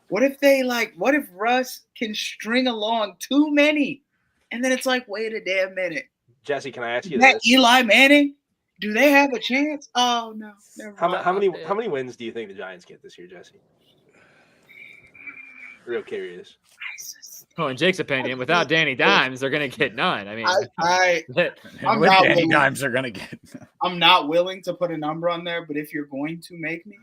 What if what if Russ can string along too many? And then it's like, wait a damn minute. Jesse, can I ask you Is that this? Eli Manning? Do they have a chance? Oh no. Never mind. How many wins do you think the Giants get this year, Jesse? Real curious. Oh, in Jake's opinion, without Danny Dimes, they're going to get none. I mean, And I'm with not Danny willing. Dimes, they're gonna get. I'm not willing to put a number on there, but if you're going to make me,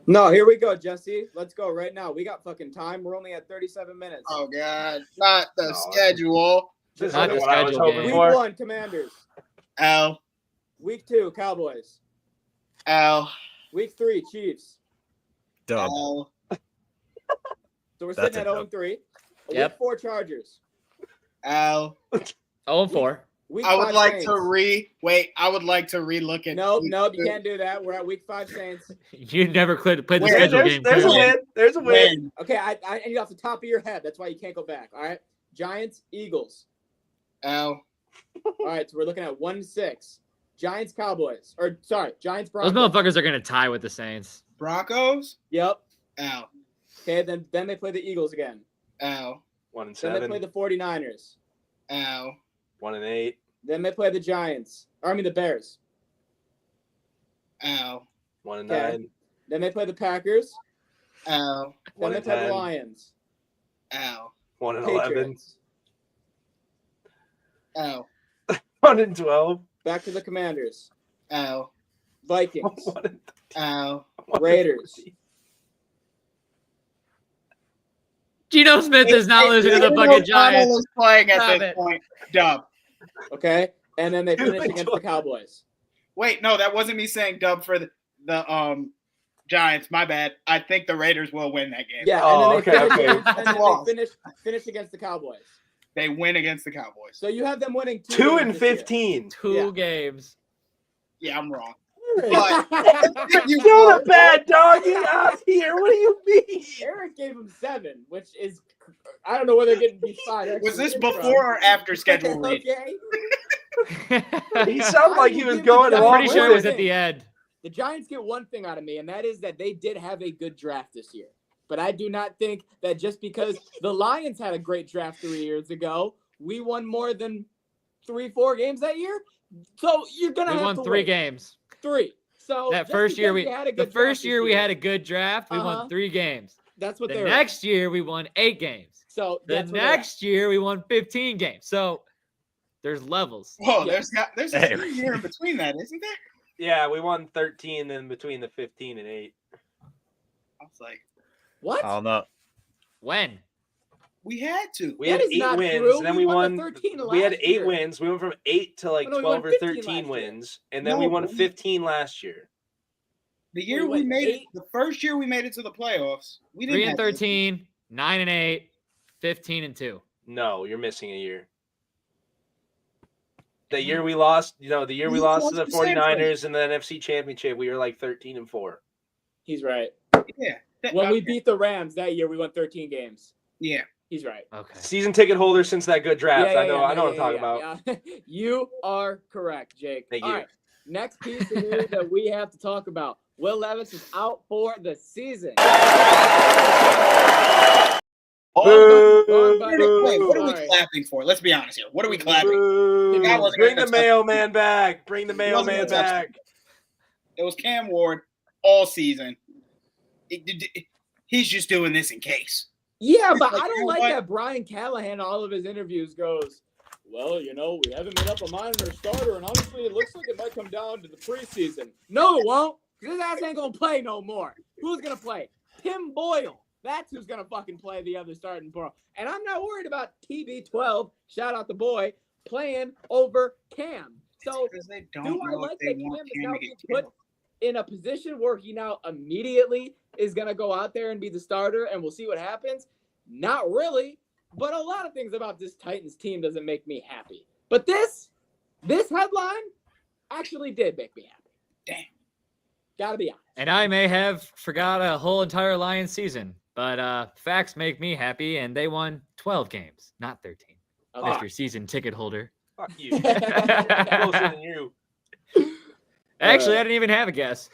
No, here we go, Jesse. Let's go right now. We got fucking time. We're only at 37 minutes. oh god, not the No. schedule. This Not isn't the what I was schedule hoping game. Week for. 1, Commanders. L Week 2, Cowboys. L Week 3, Chiefs. Dub. L. So we're That's sitting a at dub. 0-3. Yep. Week 4, Chargers. L. 0-4. Week I would 5, like Saints. to wait. I would like to relook at. Nope, you can't do that. We're at Week 5, Saints. You never played the Where- schedule game. There's a clearly. win. There's a win. win. Okay, I need off the top of your head. That's why you can't go back. All right. Giants, Eagles. L. All right, so we're looking at 1-6. Giants, Cowboys. Or sorry, Giants, Those Broncos. motherfuckers are going to tie with the Saints. Broncos. Yep. L. Okay, then they play the Eagles again. L. 1-7. Then they play the 49ers. L. 1-8. Then they play the Giants. Or I mean the Bears. L. 1-9. Then they play the Packers. L. Then they play the 1-10. Lions. L. 1-11. Patriots. L. 1-12. Back to the Commanders. L. Vikings. 1-13. L. Raiders. Geno Smith is not losing to the Aidan fucking O'Connell Giants. is playing at Stop this it. point. Dub. Okay. And then they finish against the Cowboys. Wait, no, that wasn't me saying dub for the Giants. My bad. I think the Raiders will win that game. Yeah, Oh, and then they okay, finish, okay. against- and That's a then loss. they finish against the Cowboys. They win against the Cowboys. So you have them winning 2 games and this year. 15. Two Yeah. games. Yeah, I'm wrong. You You're a bad dog. Get out here. What do you mean? Eric gave him 7, which is I don't know where they're getting these 5. Was this before or after schedule read? Okay. He sounded like he was I'm going I'm along pretty sure it with was at the end. The Giants get one thing out of me, and that is that they did have a good draft this year. But I do not think that just because the Lions had a great draft 3 years ago, we won more than 3-4 games that year. So you're gonna We have won to 3 wait. games. 3. So That just first year because had a the good first draft year this we had a good draft. We Uh-huh. won 3 games. That's what The they were. next year we won 8 games. So The that's where they're at. next year we won 15 games. So there's levels. Whoa, Yes. there's a Hey. year in between that, isn't there? Yeah, we won 13 in between the 15 and 8. I was like, What? I don't know. When? we had to. We That had is 8 not wins, true. and then We we won won. the 13 We had last 8 year. wins. We went from 8 to like Oh, no, we won 12 or 15 13 last year. wins, and then we No, won but we- 15 last year. The year We we went made it, 8. the first year we made it to the playoffs, we didn't 3 and have 13, 9 and 8, 15 and 2. No, you're missing a year. The year we lost, the year we You lost to the lost to San 49ers in the NFC Championship, we were like 13 and 4. He's right. Yeah. When we beat the Rams that year, we won 13 games. Yeah. He's right. Okay. Season ticket holder since that good draft. Yeah, I know yeah, what I'm yeah, talking yeah, about. yeah. You are correct, Jake. Thank All you. right. Next piece of news that we have to talk about. Will Levis is out for the season. Wait, what are we Sorry. clapping for? Let's be honest here. What are we clapping? Boo. That wasn't Bring gonna the touch mailman back. Bring the wasn't mailman gonna touch back. It was Cam Ward all season. He's just doing this in case. Yeah, but Like, I you don't know like what? that Brian Callahan, all of his interviews goes, well, we haven't made up a mind on our starter, and honestly, it looks like it might come down to the preseason. No, it won't. His ass ain't going to play no more. Who's going to play? Tim Boyle. That's who's going to fucking play the other starting pro. And I'm not worried about TB12, shout out the boy, playing over Cam. So Because they don't do I know like if they that Cam want is Cam now to being get put killed. in a position where he now immediately is going to go out there and be the starter, and we'll see what happens? Not really, but a lot of things about this Titans team doesn't make me happy. But this headline actually did make me happy. Damn. Gotta be honest. And I may have forgot a whole entire Lions season, but facts make me happy, and they won 12 games, not 13. Okay. Mr. Season ticket holder. Fuck you. Closer than you. Actually, I didn't even have a guess.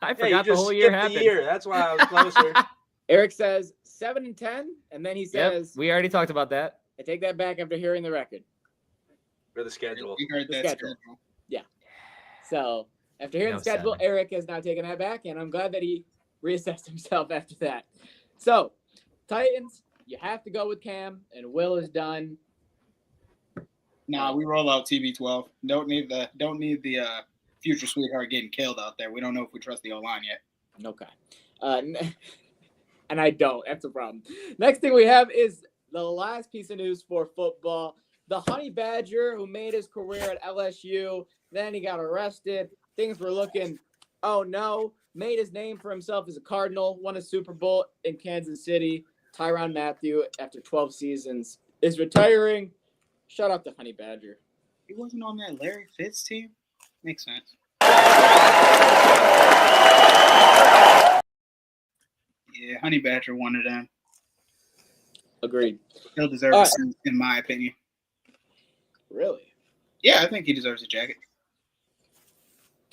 I Yeah, forgot you the just whole year skipped happened. the year. That's why I was closer. Eric says 7-10, and then he Yep, says, we already talked about that. I take that back after hearing the record. For the schedule. We heard The that schedule. schedule. So after hearing No the schedule, seven. Eric has now taken that back, and I'm glad that he reassessed himself after that. So Titans, you have to go with Cam, and Will is done. Nah, we roll out TB12. Don't need the future sweetheart getting killed out there. We don't know if we trust the O-line yet. Okay. And I don't. That's a problem. Next thing we have is the last piece of news for football. The Honey Badger, who made his career at LSU, then he got arrested. Things were looking, oh no, made his name for himself as a Cardinal, won a Super Bowl in Kansas City. Tyrann Mathieu, after 12 seasons, is retiring. Shout out to Honey Badger. He wasn't on that Larry Fitz team? Makes sense. Yeah, Honey Badger one of them. Agreed. He'll deserve All a right. seat, in my opinion. Really? Yeah, I think he deserves a jacket.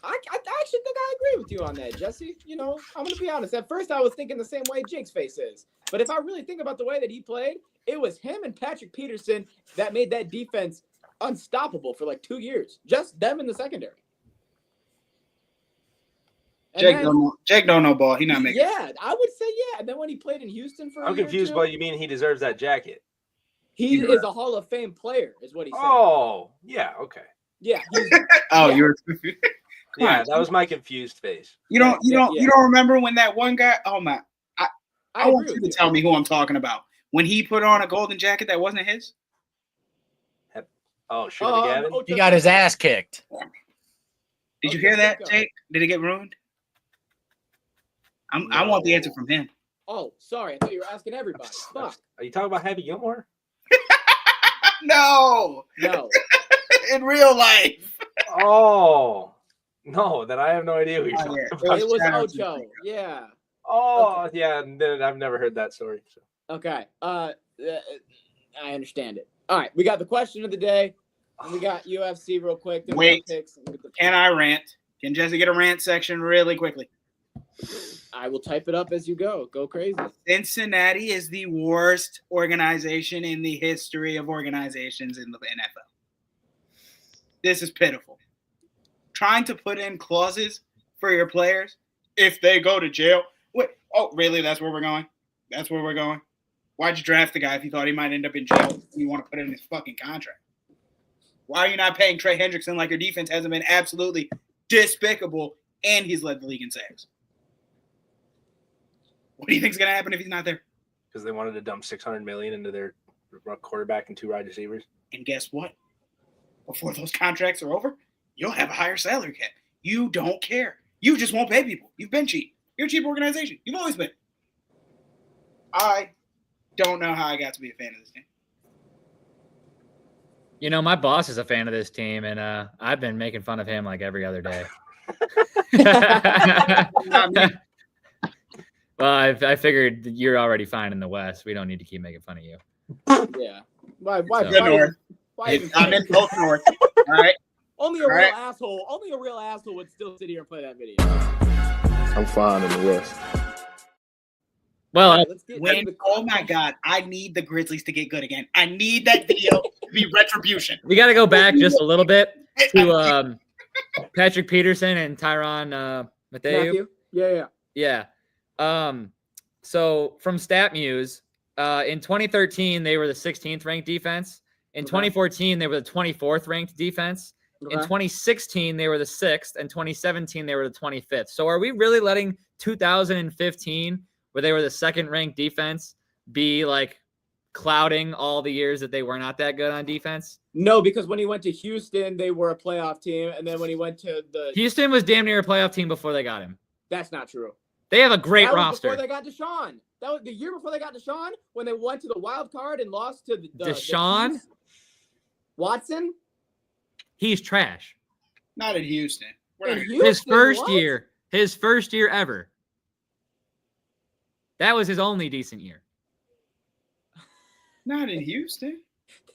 I actually think I agree with you on that, Jesse. I'm going to be honest. At first, I was thinking the same way Jake's face is. But if I really think about the way that he played, it was him and Patrick Peterson that made that defense unstoppable for like 2 years. Just them in the secondary. And Jake don't know ball. He not making. yeah, I would say yeah. And then when he played in Houston for a I'm year or confused, two, but you mean he deserves that jacket? he Yeah. is a Hall of Fame player, is what he said. Oh, yeah, okay. Yeah, Oh, Yeah. you're. Yeah, on. that was my confused face. You don't Yeah. remember when that one guy? Oh my! I I want agree you with to tell me who I'm talking about. When he put on a golden jacket that wasn't his. Oh, Sugar Gavin? He got his ass kicked. Did you Okay, hear that, go. Jake? Did it get ruined? I want the answer from him. Oh, sorry. I thought you were asking everybody. Fuck. Are you talking about Happy Gilmore? No, No. in real life. Oh, no, then I have no idea who you're Oh, talking yeah. about. It was Shout out to Ocho. Jake. Yeah. Oh, yeah, then I've never heard that story. So. Okay. I understand it. All right. We got the question of the day. And we got UFC real quick. Then we got Wait. picks, and we get the- Can I rant? Can Jesse get a rant section really quickly? I will type it up as you go. Go crazy. Cincinnati is the worst organization in the history of organizations in the NFL. This is pitiful. Trying to put in clauses for your players if they go to jail. Wait, oh, really? That's where we're going? That's where we're going? Why'd you draft the guy if you thought he might end up in jail? You want to put it in his fucking contract. Why are you not paying Trey Hendrickson like your defense hasn't been absolutely despicable and he's led the league in sacks? What do you think's going to happen if he's not there? Because they wanted to dump $600 million into their quarterback and 2 wide receivers. And guess what? Before those contracts are over, you'll have a higher salary cap. You don't care. You just won't pay people. You've been cheap. You're a cheap organization. You've always been. I don't know how I got to be a fan of this team. You know, my boss is a fan of this team, and I've been making fun of him like every other day. Not me. Well, I figured that you're already fine in the West. We don't need to keep making fun of you. Yeah. Why? Good North. I'm in both North. All right. Only a real asshole. Only a real asshole would still sit here and play that video. I'm fine in the West. Well, Let's get When, into the oh my God, I need the Grizzlies to get good again. I need that video to be retribution. we got to go back just a little bit to Patrick Peterson and Tyrann Mathieu. Matthew? Yeah. Yeah. So from StatMuse, in 2013, they were the 16th ranked defense. In 2014, they were the 24th ranked defense. In 2016, they were the 6th. And 2017, they were the 25th. So are we really letting 2015, where they were the 2nd ranked defense, be like clouding all the years that they were not that good on defense? No, because when he went to Houston, they were a playoff team. And then when he went to the Houston was damn near a playoff team before they got him. That's not true. They have a great That was roster. before they got Deshaun. That was the year before they got Deshaun when they went to the wild card and lost to the Deshaun Chiefs. Watson? He's trash. Not in Houston. We're not In gonna- His Houston, first year ever. That was his only decent year. Not in Houston.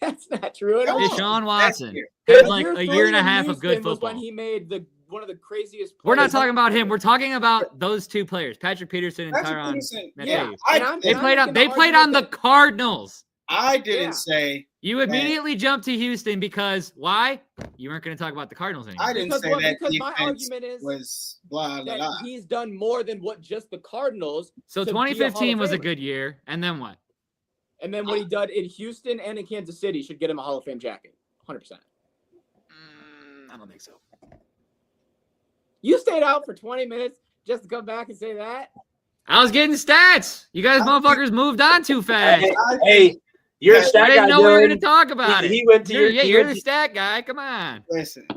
That's not true at all. Deshaun Watson year. had His like year a three year and a in half of good Houston was football. when he made one of the craziest We're not plays. talking about him. We're talking about those two players, Patrick Peterson and Patrick Tyrann Peterson, Mathieu. Yeah, and I'm- They and I'm played on. making They the played on argument the Cardinals. I didn't Yeah. say. You immediately jumped to Houston because why? You weren't going to talk about the Cardinals anymore. I didn't Because say what- that because my defense argument is was blah blah that blah. he's done more than what just the Cardinals. So to be a Hall 2015 of was a Famer. good year, and then what? And then what he did in Houston and in Kansas City should get him a Hall of Fame jacket. 100%. I don't think so. You stayed out for 20 minutes just to come back and say that? I was getting stats. You guys motherfuckers moved on too fast. Hey, you're a I stat didn't guy, know we were Dylan. going to talk about it. He went to your. he You're went the to- stat guy. Come on. Listen,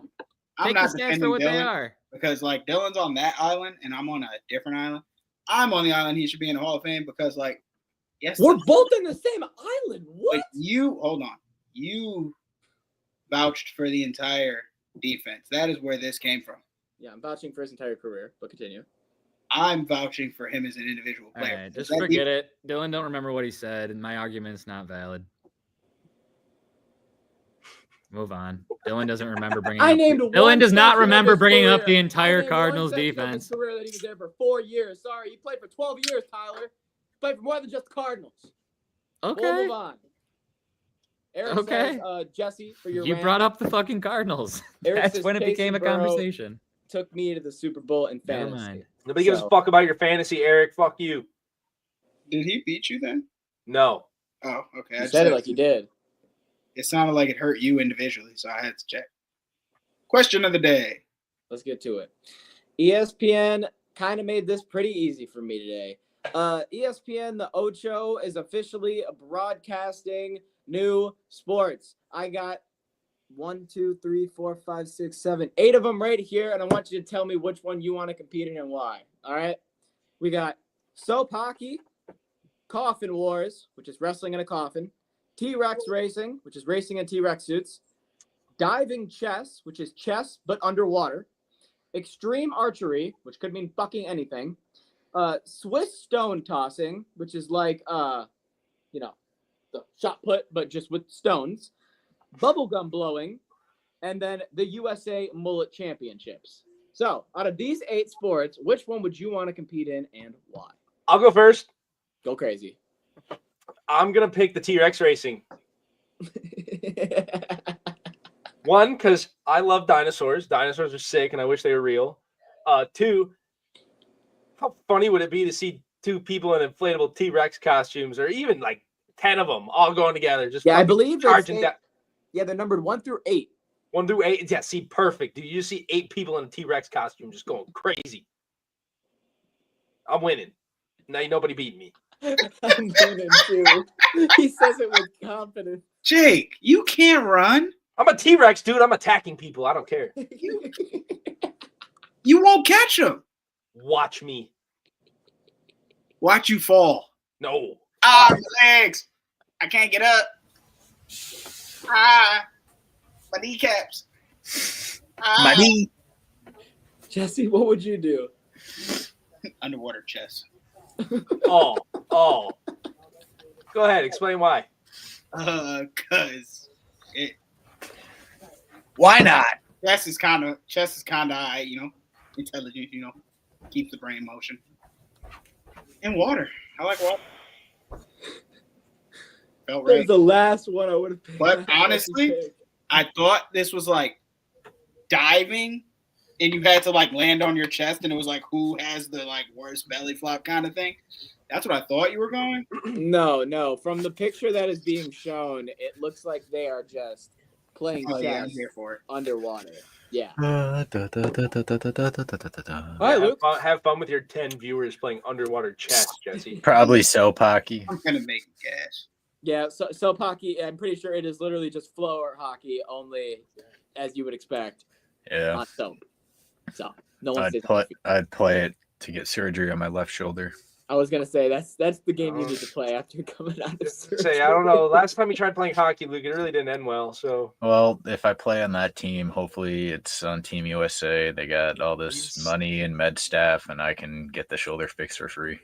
I'm Take not the stats for defending what they Dylan are. because like Dylan's on that island and I'm on a different island. I'm on the island he should be in the Hall of Fame because like yes, We're both in the same island. What? but you hold on. You vouched for the entire defense. That is where this came from. Yeah, I'm vouching for his entire career, but continue. I'm vouching for him as an individual All player. right, just That forget it. Dylan don't remember what he said, and my argument is not valid. Move on. Dylan doesn't remember bringing. I up named Dylan one does not section of remember his bringing up career. the I entire named one Cardinals section of defense. his career that he was there for 4 years. Sorry, he played for 12 years, Tyler. He played for more than just the Cardinals. We'll Okay, move on. Eric Okay. says, Jesse, for your you rant, brought up the fucking Cardinals. Eric That's says when it Casey became a Burrow conversation. took me to the Super Bowl in Never fantasy. mind. Nobody gives a So- fuck about your fantasy, Eric. Fuck you. Did he beat you then? No. Oh, okay. I You just said it had like to- you did. It sounded like it hurt you individually, so I had to check. Question of the day. Let's get to it. ESPN kind of made this pretty easy for me today. ESPN, the Ocho, is officially broadcasting new sports. I got 1, 2, 3, 4, 5, 6, 7, 8 of them right here, and I want you to tell me which one you want to compete in and why. All right? We got Soap Hockey, Coffin Wars, which is wrestling in a coffin, T-Rex Racing, which is racing in T-Rex suits, Diving Chess, which is chess but underwater, Extreme Archery, which could mean fucking anything, Swiss Stone Tossing, which is like, the shot put, but just with stones, Bubblegum Blowing, and then the USA Mullet Championships. So, out of these 8 sports, which one would you want to compete in and why? I'll go first. Go crazy. I'm gonna pick the T-Rex racing. One, because I love dinosaurs. Dinosaurs are sick, and I wish they were real. 2, how funny would it be to see 2 people in inflatable T-Rex costumes, or even like 10 of them all going together? Just Yeah, I believe charging down. Yeah, they're numbered 1 through 8. 1 through 8. Yeah, see, perfect. Dude, you see 8 people in a T-Rex costume just going crazy. I'm winning. Now ain't nobody beating me. I'm winning too. He says it with confidence. Jake, you can't run. I'm a T-Rex, dude. I'm attacking people. I don't care. You won't catch them. Watch me. Watch you fall. No. Ah, my legs. I can't get up. Ah, my kneecaps. Ah. My knee. Jesse, what would you do? Underwater chest. Oh. Go ahead. Explain why. Cause it. Why not? Chest is kind of intelligent. Keeps the brain in motion. And water. I like water. Felt That was right. the last one I would have picked. But honestly, I thought this was like diving, and you had to like land on your chest, and it was like who has the like worst belly flop kind of thing. That's what I thought you were going. No. From the picture that is being shown, it looks like they are just playing Oh yeah, I'm chess here for it. underwater. Yeah. All right, Luke. Have fun with your 10 viewers playing underwater chess, Jesse. Probably so, Pocky. I'm gonna make cash. Yeah, so hockey, I'm pretty sure it is literally just floor hockey only, as you would expect. Yeah. Not soap. So no one says I'd play it to get surgery on my left shoulder. I was gonna say that's the game you need to play after coming out of surgery. Say, I don't know. Last time you tried playing hockey, Luke, it really didn't end well. So, Well, if I play on that team, hopefully it's on Team USA. They got all this money and med staff, and I can get the shoulder fixed for free.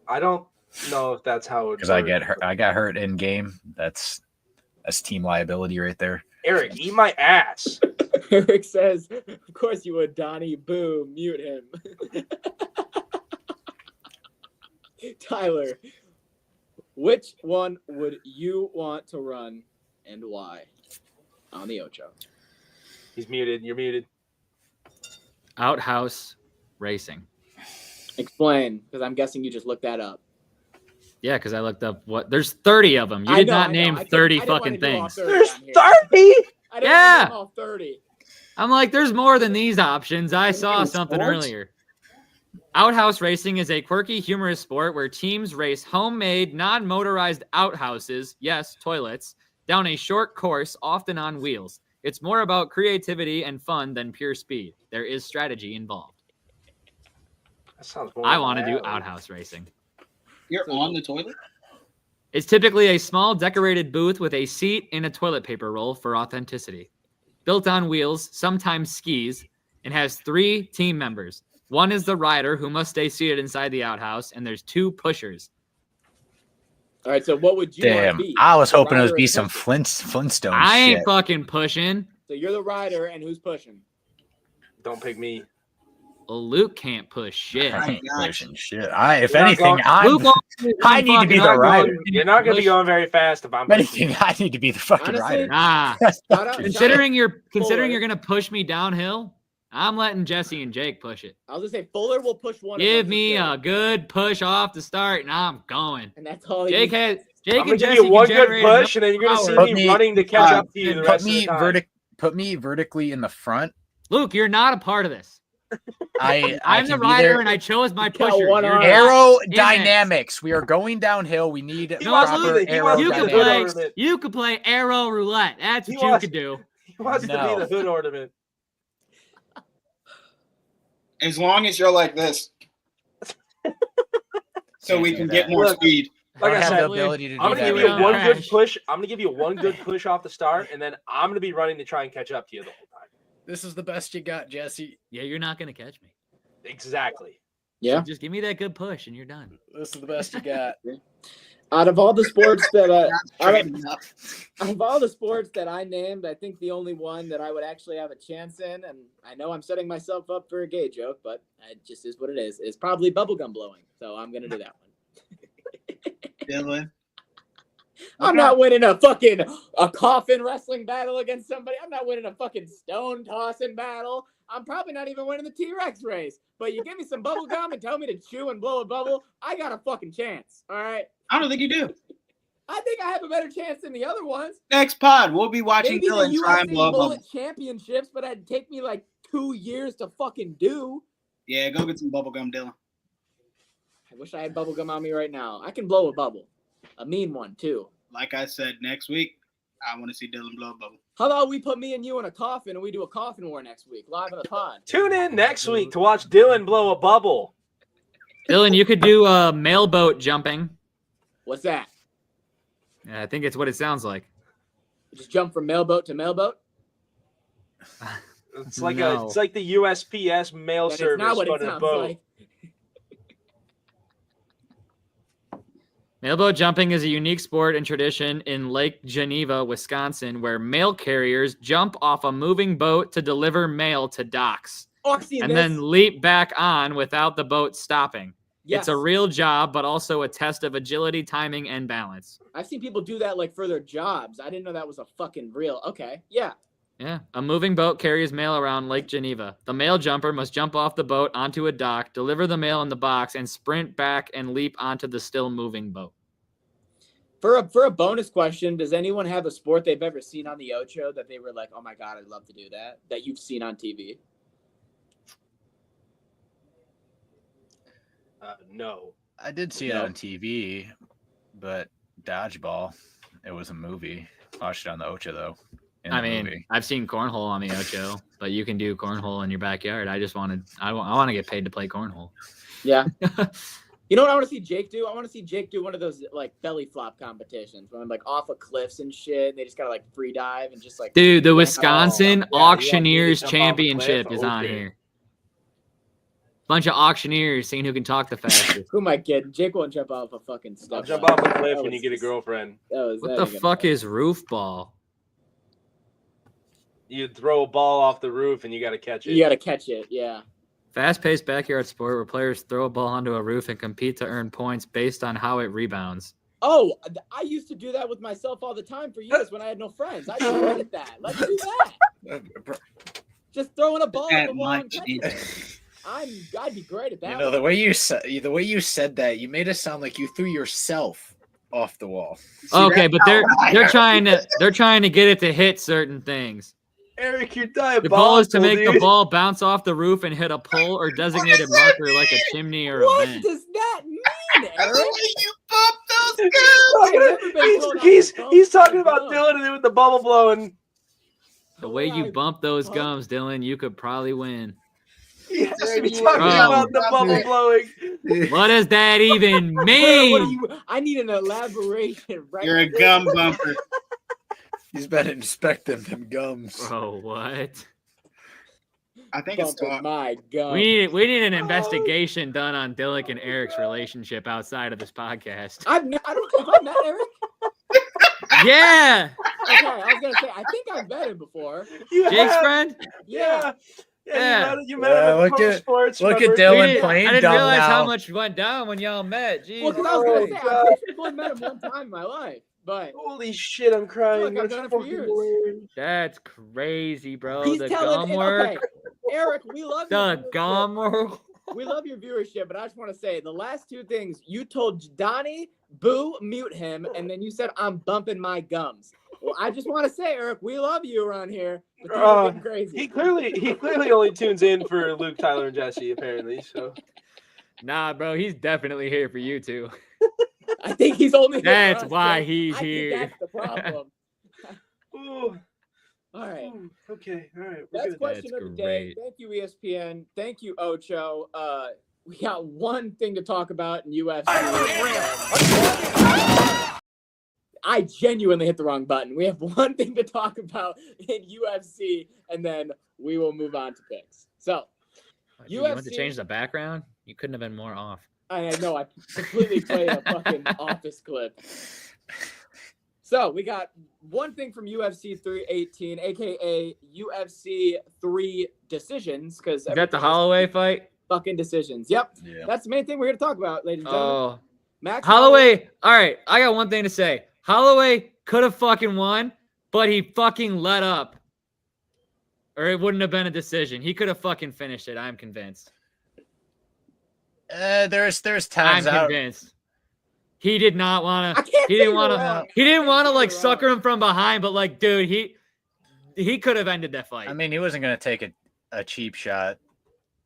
I don't know if that's how it. Because I got hurt in game. That's team liability right there. Eric, eat my ass. Eric says, "Of course you would, Donnie. Boo, mute him." Tyler, which one would you want to run and why? On the Ocho. He's muted. You're muted. Outhouse racing. Explain, because I'm guessing you just looked that up. Yeah, because I looked up there's 30 of them. You did not name 30 fucking things. There's 30? I didn't Yeah. name all 30. I'm like, there's more than these options. I saw something sports? earlier. Outhouse racing is a quirky, humorous sport where teams race homemade, non-motorized outhouses, yes, toilets, down a short course, often on wheels. It's more about creativity and fun than pure speed. There is strategy involved. That sounds more I like want to do that. outhouse racing. You're on the toilet? It's typically a small decorated booth with a seat and a toilet paper roll for authenticity. Built on wheels, sometimes skis, and has 3 team members. One is the rider who must stay seated inside the outhouse, and there's 2 pushers. All right, so what would you want Damn, to be? I was The hoping it rider would be or some pusher? Flintstone I shit. ain't fucking pushing. So you're the rider, and who's pushing? Don't pick me. Well, Luke can't push shit. I ain't Got pushing you. shit. If You're not anything, going- Luke I need to be the rider. You're not going to be going very fast if I'm If anything, I need to be the fucking Honestly, rider. Nah. Shout out- Considering you're Fuller. gonna push me downhill, I'm letting Jesse and Jake push it. I was gonna say Fuller will push one. of Give us me instead. a good push off the start, and I'm going. and that's all. Jake has. Jake I'm going and to give Jesse you one can good generate push, and enough then you're going to see power. Put me me- running to catch up to you the rest of the time. Put me vertically in the front. Luke, you're not a part of this. I I'm the can be rider, there. and I chose my got pusher. one You're arm. not in this. Aerodynamics. We are going downhill. We need He No, wants to proper be the- he wants to You be the could hood play. ornament. You could play arrow roulette. That's He what you wants- could do. He wants to No. be the hood ornament. As long as you're like this. So we can get more Look, speed. I don't Like I have said, the ability to do I'm gonna that. give we you don't one good crash. push. I'm gonna give you one good push off the start, and then I'm gonna be running to try and catch up to you the whole time. This is the best you got, Jesse. Yeah, you're not gonna catch me. Exactly. Yeah. Just give me that good push, and you're done. This is the best you got. Out of all the sports that Straight enough. out of all the sports that I named, I think the only one that I would actually have a chance in, and I know I'm setting myself up for a gay joke, but it just is what it is probably bubblegum blowing. So I'm gonna do that one. Dylan. I'm not winning a coffin wrestling battle against somebody. I'm not winning a fucking stone tossing battle. I'm probably not even winning the T-Rex race. But you give me some bubble gum and tell me to chew and blow a bubble, I got a fucking chance. All right. I don't think you do. I think I have a better chance than the other ones. Next pod, we'll be watching Maybe Dylan the try and UFC blow a bubble. Mullet Championships, but it'd take me like 2 years to fucking do. Yeah, go get some bubblegum, Dylan. I wish I had bubble gum on me right now. I can blow a bubble. A mean one, too. Like I said, next week, I want to see Dylan blow a bubble. How about we put me and you in a coffin and we do a coffin war next week, live on the pod? Tune in next week to watch Dylan blow a bubble. Dylan, you could do mailboat jumping. What's that? Yeah, I think it's what it sounds like. Just jump from mailboat to mailboat? It's like No. it's like the USPS mail That is service not what it but in a sounds boat. like. Mailboat jumping is a unique sport and tradition in Lake Geneva, Wisconsin, where mail carriers jump off a moving boat to deliver mail to docks Oh, I've seen and this. then leap back on without the boat stopping. Yes. It's a real job, but also a test of agility, timing, and balance. I've seen people do that like for their jobs. I didn't know that was a fucking real. Okay, yeah. Yeah, a moving boat carries mail around Lake Geneva. The mail jumper must jump off the boat onto a dock, deliver the mail in the box, and sprint back and leap onto the still moving boat. For a bonus question, does anyone have a sport they've ever seen on the Ocho that they were like, oh my God, I'd love to do that you've seen on TV? No. I did see it on TV, but dodgeball. It was a movie. Watched it on the Ocha though. in I the mean, movie. I've seen cornhole on the Ocho, but you can do cornhole in your backyard. I want to get paid to play cornhole. Yeah. You know what I want to see Jake do? I want to see Jake do one of those like belly flop competitions when like off of cliffs and shit. They just gotta like free dive and just like. Dude, the land Wisconsin yeah, Auctioneers you want me to jump off a Championship cliff? is on Okay. here. Bunch of auctioneers seeing who can talk the fastest. Who am I kidding? Jake won't jump off a fucking stuff. I'll jump off a cliff That when you was get a just- girlfriend. What the fuck is roof ball? You throw a ball off the roof and you got to catch it. You gotta catch it. Yeah. Fast-paced backyard sport where players throw a ball onto a roof and compete to earn points based on how it rebounds. Oh, I used to do that with myself all the time for years when I had no friends. I shredded that. Let's do that. Just throwing a ball at the wall and catching it. I'd be great at that. You know, the way you said that, you made it sound like you threw yourself off the wall. Okay, but they're that's they're trying to get it to hit certain things. Eric, you're The diabolical. goal is to make the dude. ball bounce off the roof and hit a pole or designated marker like a chimney or a What vent. does that mean, I Eric? think you bumped those I've never been told I He's bumped he's my talking about gum. Dylan with the bubble blowing. The way you I bump those bump- gums, Dylan, you could probably win. He has to be Bro. talking about the bubble blowing. What does that even What mean? do you- I need an elaboration. Right You're a now. gum bumper. He's been inspecting them gums. Bro, what? I think it's Bumping my gum. We need an investigation done on Dylan and Eric's relationship outside of this podcast. I don't have I met Eric. Yeah, Okay, I was gonna say I think I've met him before. You Jake's have- friend. Yeah. Yeah. You met him at look Pro at- Sports. look at remember? Dylan We didn't- playing I didn't dumb realize how now. much went down when y'all met. Jeez. Well, because I was gonna Oh, say God. I'm pretty sure I've met him one time in my life, but Holy shit, I'm crying. Look, I've That's done it for fucking years. hilarious. That's crazy, bro. he's The telling. gum work. Okay, Eric, we love The your viewership. gum work. We love your viewership, but I just want to say the last two things you told Donnie, boo, mute him, and then you said I'm bumping my gums. Well, I just want to say, Eric, we love you around here. But things are getting crazy. He clearly only tunes in for Luke, Tyler, and Jesse, apparently. So Nah, bro, he's definitely here for you too. I think he's only. here for That's us, why Jake. he's I think here. That's the problem. Ooh, All right. ooh, okay, all right. We're That's good. question That's of the day. great. Thank you, ESPN. Thank you, Ocho. We got one thing to talk about in UFC. I genuinely hit the wrong button. We have one thing to talk about in UFC, and then we will move on to picks. So, You want to UFC change the background? You couldn't have been more off. I know I completely played a fucking Office clip. So we got one thing from UFC 318, aka UFC 3 decisions, because Is that the Holloway fight? fucking decisions. Yep, Yeah. that's the main thing we're here to talk about, ladies and gentlemen. Oh, Max Holloway. All right, I got one thing to say. Holloway could have fucking won, but he fucking let up, or it wouldn't have been a decision. He could have fucking finished it. I'm convinced. There's times I'm out. convinced. He did not want I to. can't He didn't say want you're to. wrong. He didn't want to you're like wrong. sucker him from behind, but like, dude, he could have ended that fight. I mean, he wasn't going to take a cheap shot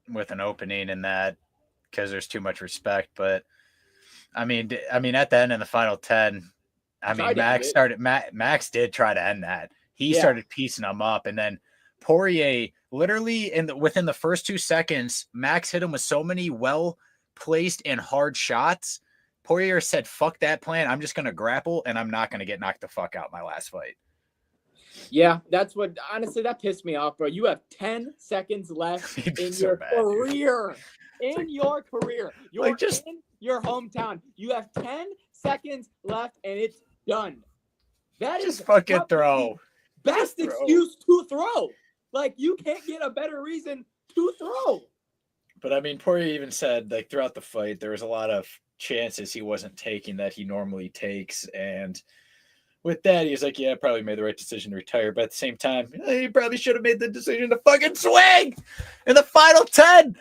with an opening in that because there's too much respect. But I mean, at the end in the final 10, Max did try to end that. He started piecing him up, and then Poirier literally within the first 2 seconds, Max hit him with so many well placed and hard shots. Poirier said, "Fuck that plan. I'm just going to grapple, and I'm not going to get knocked the fuck out my last fight." Yeah, that's what. Honestly, that pissed me off, bro. You have 10 seconds left in your career. In your career, you're in your hometown. You have 10 seconds left, and it's done. That is fucking throw. Best excuse to throw. Like, you can't get a better reason to throw. But I mean, Poirier even said, like, throughout the fight, there was a lot of chances he wasn't taking that he normally takes, and with that, he was like, "Yeah, I probably made the right decision to retire." But at the same time, he probably should have made the decision to fucking swing in the final 10.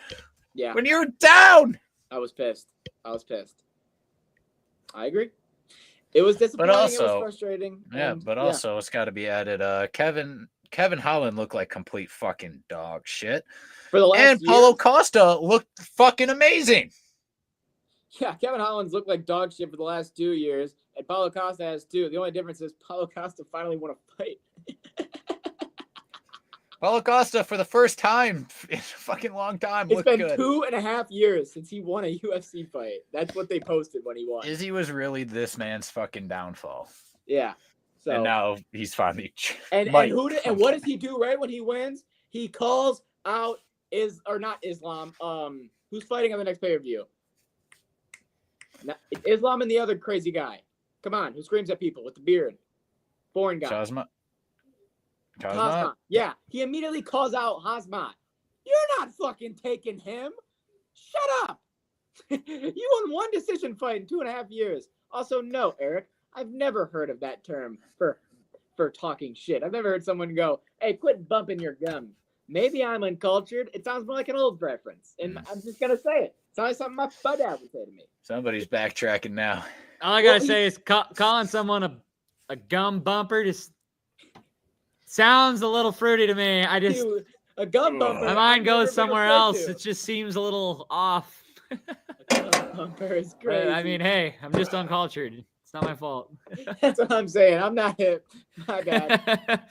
Yeah, when you're down. I was pissed. I agree. It was disappointing. But also, it was frustrating. Also, it's got to be added. Kevin Holland looked like complete fucking dog shit. For the last and year, Paulo Costa looked fucking amazing. Yeah, Kevin Holland's looked like dog shit for the last 2 years, and Paulo Costa has too. The only difference is Paulo Costa finally won a fight. Paulo Costa, for the first time in a fucking long time, It's looked been good. 2.5 years since he won a UFC fight. That's what they posted when he won. Izzy was really this man's fucking downfall. Yeah. So And now he's finally. and what does he do right when he wins? He calls out not Islam. Who's fighting on the next pay-per-view? It's Islam and the other crazy guy. Come on, who screams at people with the beard? Foreign guy. Hazmat? Yeah, he immediately calls out Hazmat. You're not fucking taking him. Shut up. You won one decision fight in 2.5 years. Also, no, Eric, I've never heard of that term for talking shit. I've never heard someone go, "Hey, quit bumping your gum." Maybe I'm uncultured. It sounds more like an old reference, and I'm just gonna say it. Sounds like something my dad would say to me. Somebody's backtracking now. All I gotta say is calling someone a gum bumper just sounds a little fruity to me. Dude, a gum bumper. My mind goes somewhere else. It just seems a little off. A gum bumper is crazy. I mean, hey, I'm just uncultured. It's not my fault. That's what I'm saying. I'm not hip. My bad.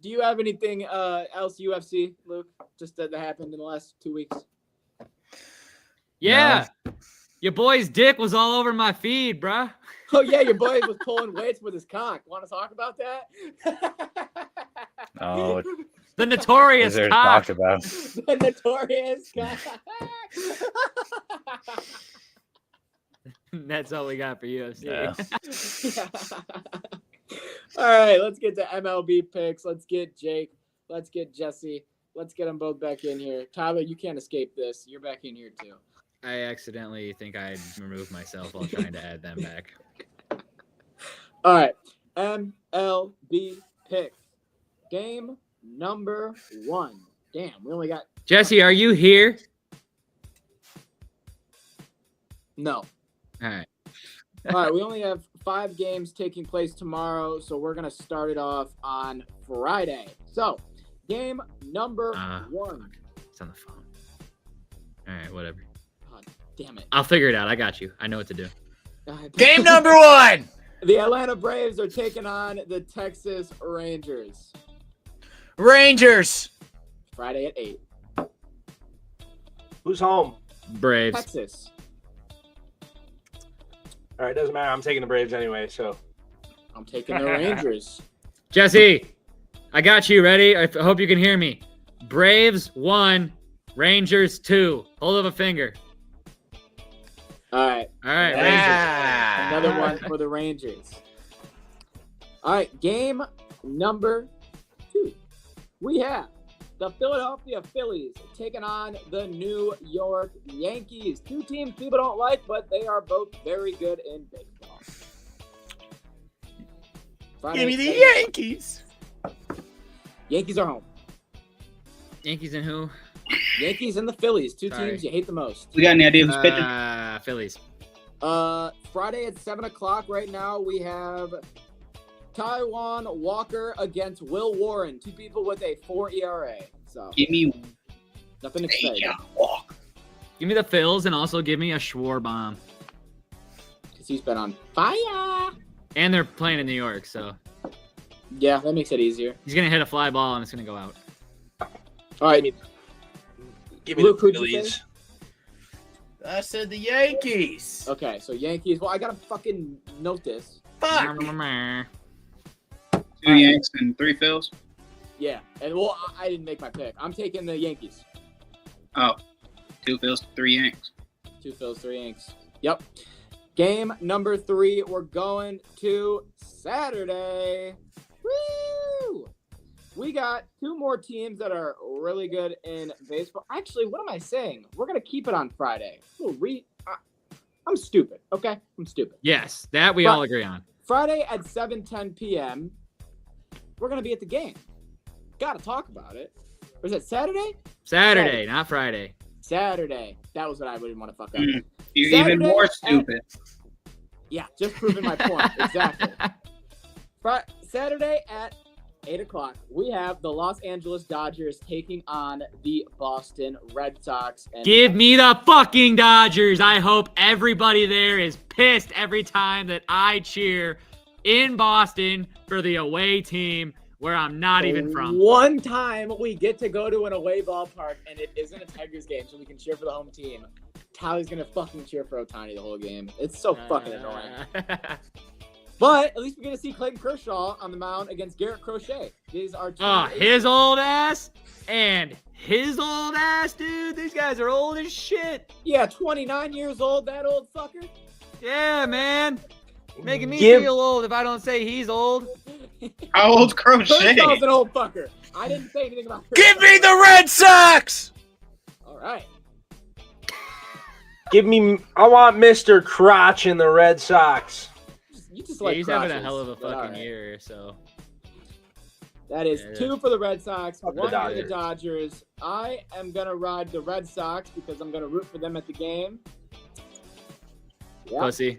Do you have anything else UFC, Luke, just that happened in the last 2 weeks? Yeah. No. Your boy's dick was all over my feed, bruh. Oh, yeah, your boy was pulling weights with his cock. Want to talk about that? Oh, the notorious cock. Talked about. The notorious cock. That's all we got for UFC. Yeah. All right, let's get to MLB picks. Let's get Jake. Let's get Jesse. Let's get them both back in here. Tyler, you can't escape this. You're back in here too. I accidentally think I removed myself while trying to add them back. All right, MLB picks. Game number 1. Damn, we only got... Jesse, are you here? No. All right. All right, we only have 5 games taking place tomorrow, so we're going to start it off on Friday. So, game number 1. It's on the phone. All right, whatever. God damn it. I'll figure it out. I got you. I know what to do. Game number 1! The Atlanta Braves are taking on the Texas Rangers. Rangers! Friday at 8. Who's home? Braves. Texas. All right, doesn't matter. I'm taking the Braves anyway, so. I'm taking the Rangers. Jesse, I got you. Ready? I hope you can hear me. Braves 1, Rangers 2. Hold up a finger. All right. All right, Rangers. Ah. Another one for the Rangers. All right, game number 2. We have the Philadelphia Phillies taking on the New York Yankees. 2 teams people don't like, but they are both very good in baseball. Give me the Yankees. Yankees are home. Yankees and who? Yankees and the Phillies. 2 Sorry. teams you hate the most. We got any idea who's pitching? Phillies. Friday at 7 o'clock right now, we have Taiwan Walker against Will Warren. 2 people with a 4 ERA. So Give me nothing exciting. Walker. Give me the Phils and also give me a Schwarber. Because he's been on fire. And they're playing in New York, so Yeah, that makes it easier. he's gonna hit a fly ball and it's gonna go out. All right. Give me Luke, the who'd you Phillies. I said the Yankees. Okay, so Yankees. Well, I gotta fucking note this. Fuck. 2 Yanks and 3 Phils. Yeah, and well, I didn't make my pick. I'm taking the Yankees. Oh, 2 Phils, 3 Yanks. 2 Phils, 3 Yanks. Yep. Game number 3. We're going to Saturday. Woo! We got 2 more teams that are really good in baseball. Actually, what am I saying? We're gonna keep it on Friday. I'm stupid. Okay, I'm stupid. Yes, that we But- all agree on. Friday at 7:10 p.m. We're gonna be at the game. Gotta talk about it. Or is it Saturday? Saturday, not Friday. Saturday. That was what I wouldn't want to fuck up. You're Saturday even more at- stupid. Yeah, just proving my point. Exactly. Saturday at 8 o'clock, we have the Los Angeles Dodgers taking on the Boston Red Sox. And Give me the fucking Dodgers. I hope everybody there is pissed every time that I cheer in Boston for the away team where I'm not even from. One time we get to go to an away ballpark and it isn't a Tigers game, so we can cheer for the home team. Tyler's gonna fucking cheer for Ohtani the whole game. It's so fucking annoying. But at least we're gonna see Clayton Kershaw on the mound against Garrett Crochet. These are two. His old ass and his old ass, dude. These guys are old as shit. Yeah, 29 years old, that old fucker. Yeah, man. Making me Give- feel old if I don't say he's old. How old's Crochet? Kershaw's an old fucker. I didn't say anything about Give Kershaw. me the Red Sox. All right. I want Mr. Crotch in the Red Sox. You just Yeah, like he's having a crotches, hell of a but all fucking right. year, so. That is Yeah, 2 for the Red Sox, 1 the for the Dodgers. Dodgers. I am going to ride the Red Sox because I'm going to root for them at the game. Yeah. Pussy.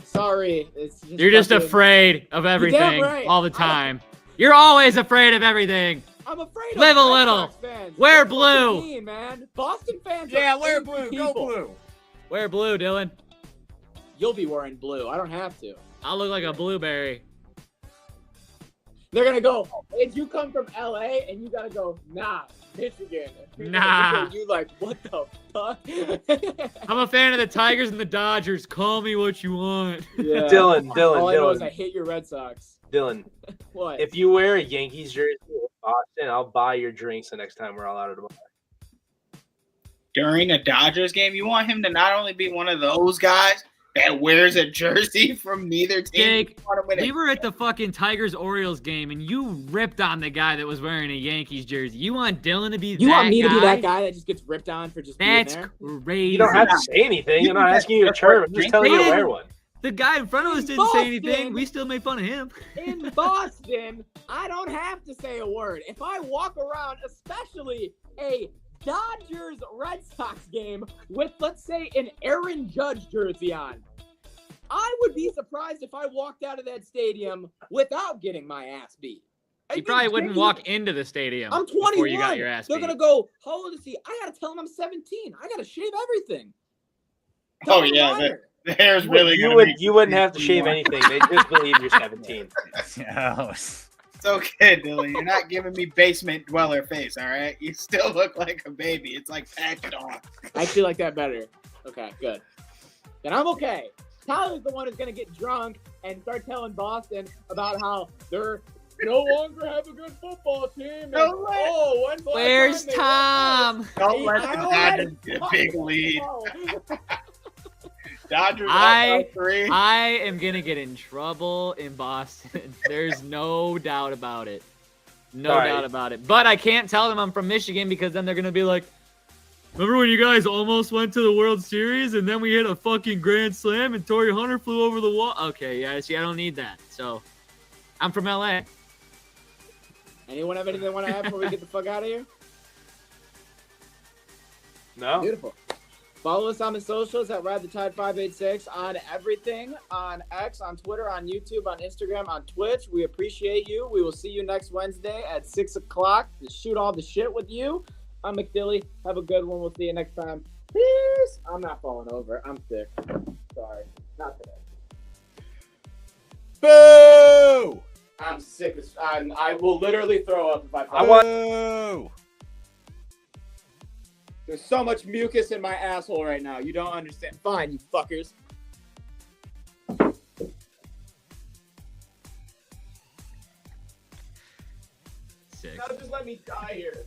Sorry. It's just You're just fucking- afraid of everything right. all the time. You're always afraid of everything. I'm afraid Live of a Red little. Sox fans. Wear They're fucking blue. mean, man. Boston fans Yeah, are wear angry blue. people. Go blue. Wear blue, Dylan. You'll be wearing blue. I don't have to. I'll look like a blueberry. They're going to go, did you come from LA? And you got to go, nah, Michigan. Nah. You like, what the fuck? I'm a fan of the Tigers and the Dodgers. Call me what you want. Yeah. Dylan, All I know is I Dylan. hate your Red Sox. Dylan, What? if you wear a Yankees jersey in Boston, I'll buy your drinks the next time we're all out at the bar. During a Dodgers game, you want him to not only be one of those guys that wears a jersey from neither team. Jake, you want him with we a- were at the fucking Tigers-Orioles game, and you ripped on the guy that was wearing a Yankees jersey. You want Dylan to be You that want me guy? to be that guy that just gets ripped on for just That's being there? crazy. You don't have to say anything. I'm not asking you to chirp. I'm just telling you to wear one. The guy in front of us In didn't say anything. Boston. We still made fun of him. In Boston, I don't have to say a word. If I walk around, especially a Dodgers Red Sox game with, let's say, an Aaron Judge jersey on, I would be surprised if I walked out of that stadium without getting my ass beat. You probably wouldn't walk into the stadium I'm before 21. you got your ass They're beat. gonna go, how old is he? I gotta tell him I'm 17. I gotta shave everything. Oh, Doesn't yeah, matter. The hair's really You gonna would. make You wouldn't sense have to when shave you want- anything. They just believe you're 17. It's okay, Dylan. You're not giving me basement dweller face, all right? You still look like a baby. It's like pack it on. I actually like that better. Okay, good. Then I'm okay. Tyler's the one who's gonna get drunk and start telling Boston about how they're no longer have a good football team. And, No way. oh, when's the last Where's time they won Tom? this? Don't let I the don't let Dodgers him get a fucking big lead. go. Dodgers I 3. am gonna get in trouble in Boston. There's no doubt about it. No All right. doubt about it. But I can't tell them I'm from Michigan because then they're gonna be like, remember when you guys almost went to the World Series and then we hit a fucking grand slam and Torrey Hunter flew over the wall? Okay, yeah, see, I don't need that. So I'm from LA. Anyone have anything they want to add before we get the fuck out of here? No. Beautiful. Follow us on the socials at RideTheTide586 on everything, on X, on Twitter, on YouTube, on Instagram, on Twitch. We appreciate you. We will see you next Wednesday at 6 o'clock to shoot all the shit with you. I'm McDilly. Have a good one. We'll see you next time. Peace. I'm not falling over. I'm sick. Sorry. Not today. Boo! I'm sick. I will literally throw up if I fall. I want. Boo! There's so much mucus in my asshole right now. You don't understand. Fine, you fuckers. Sick. Gotta just let me die here.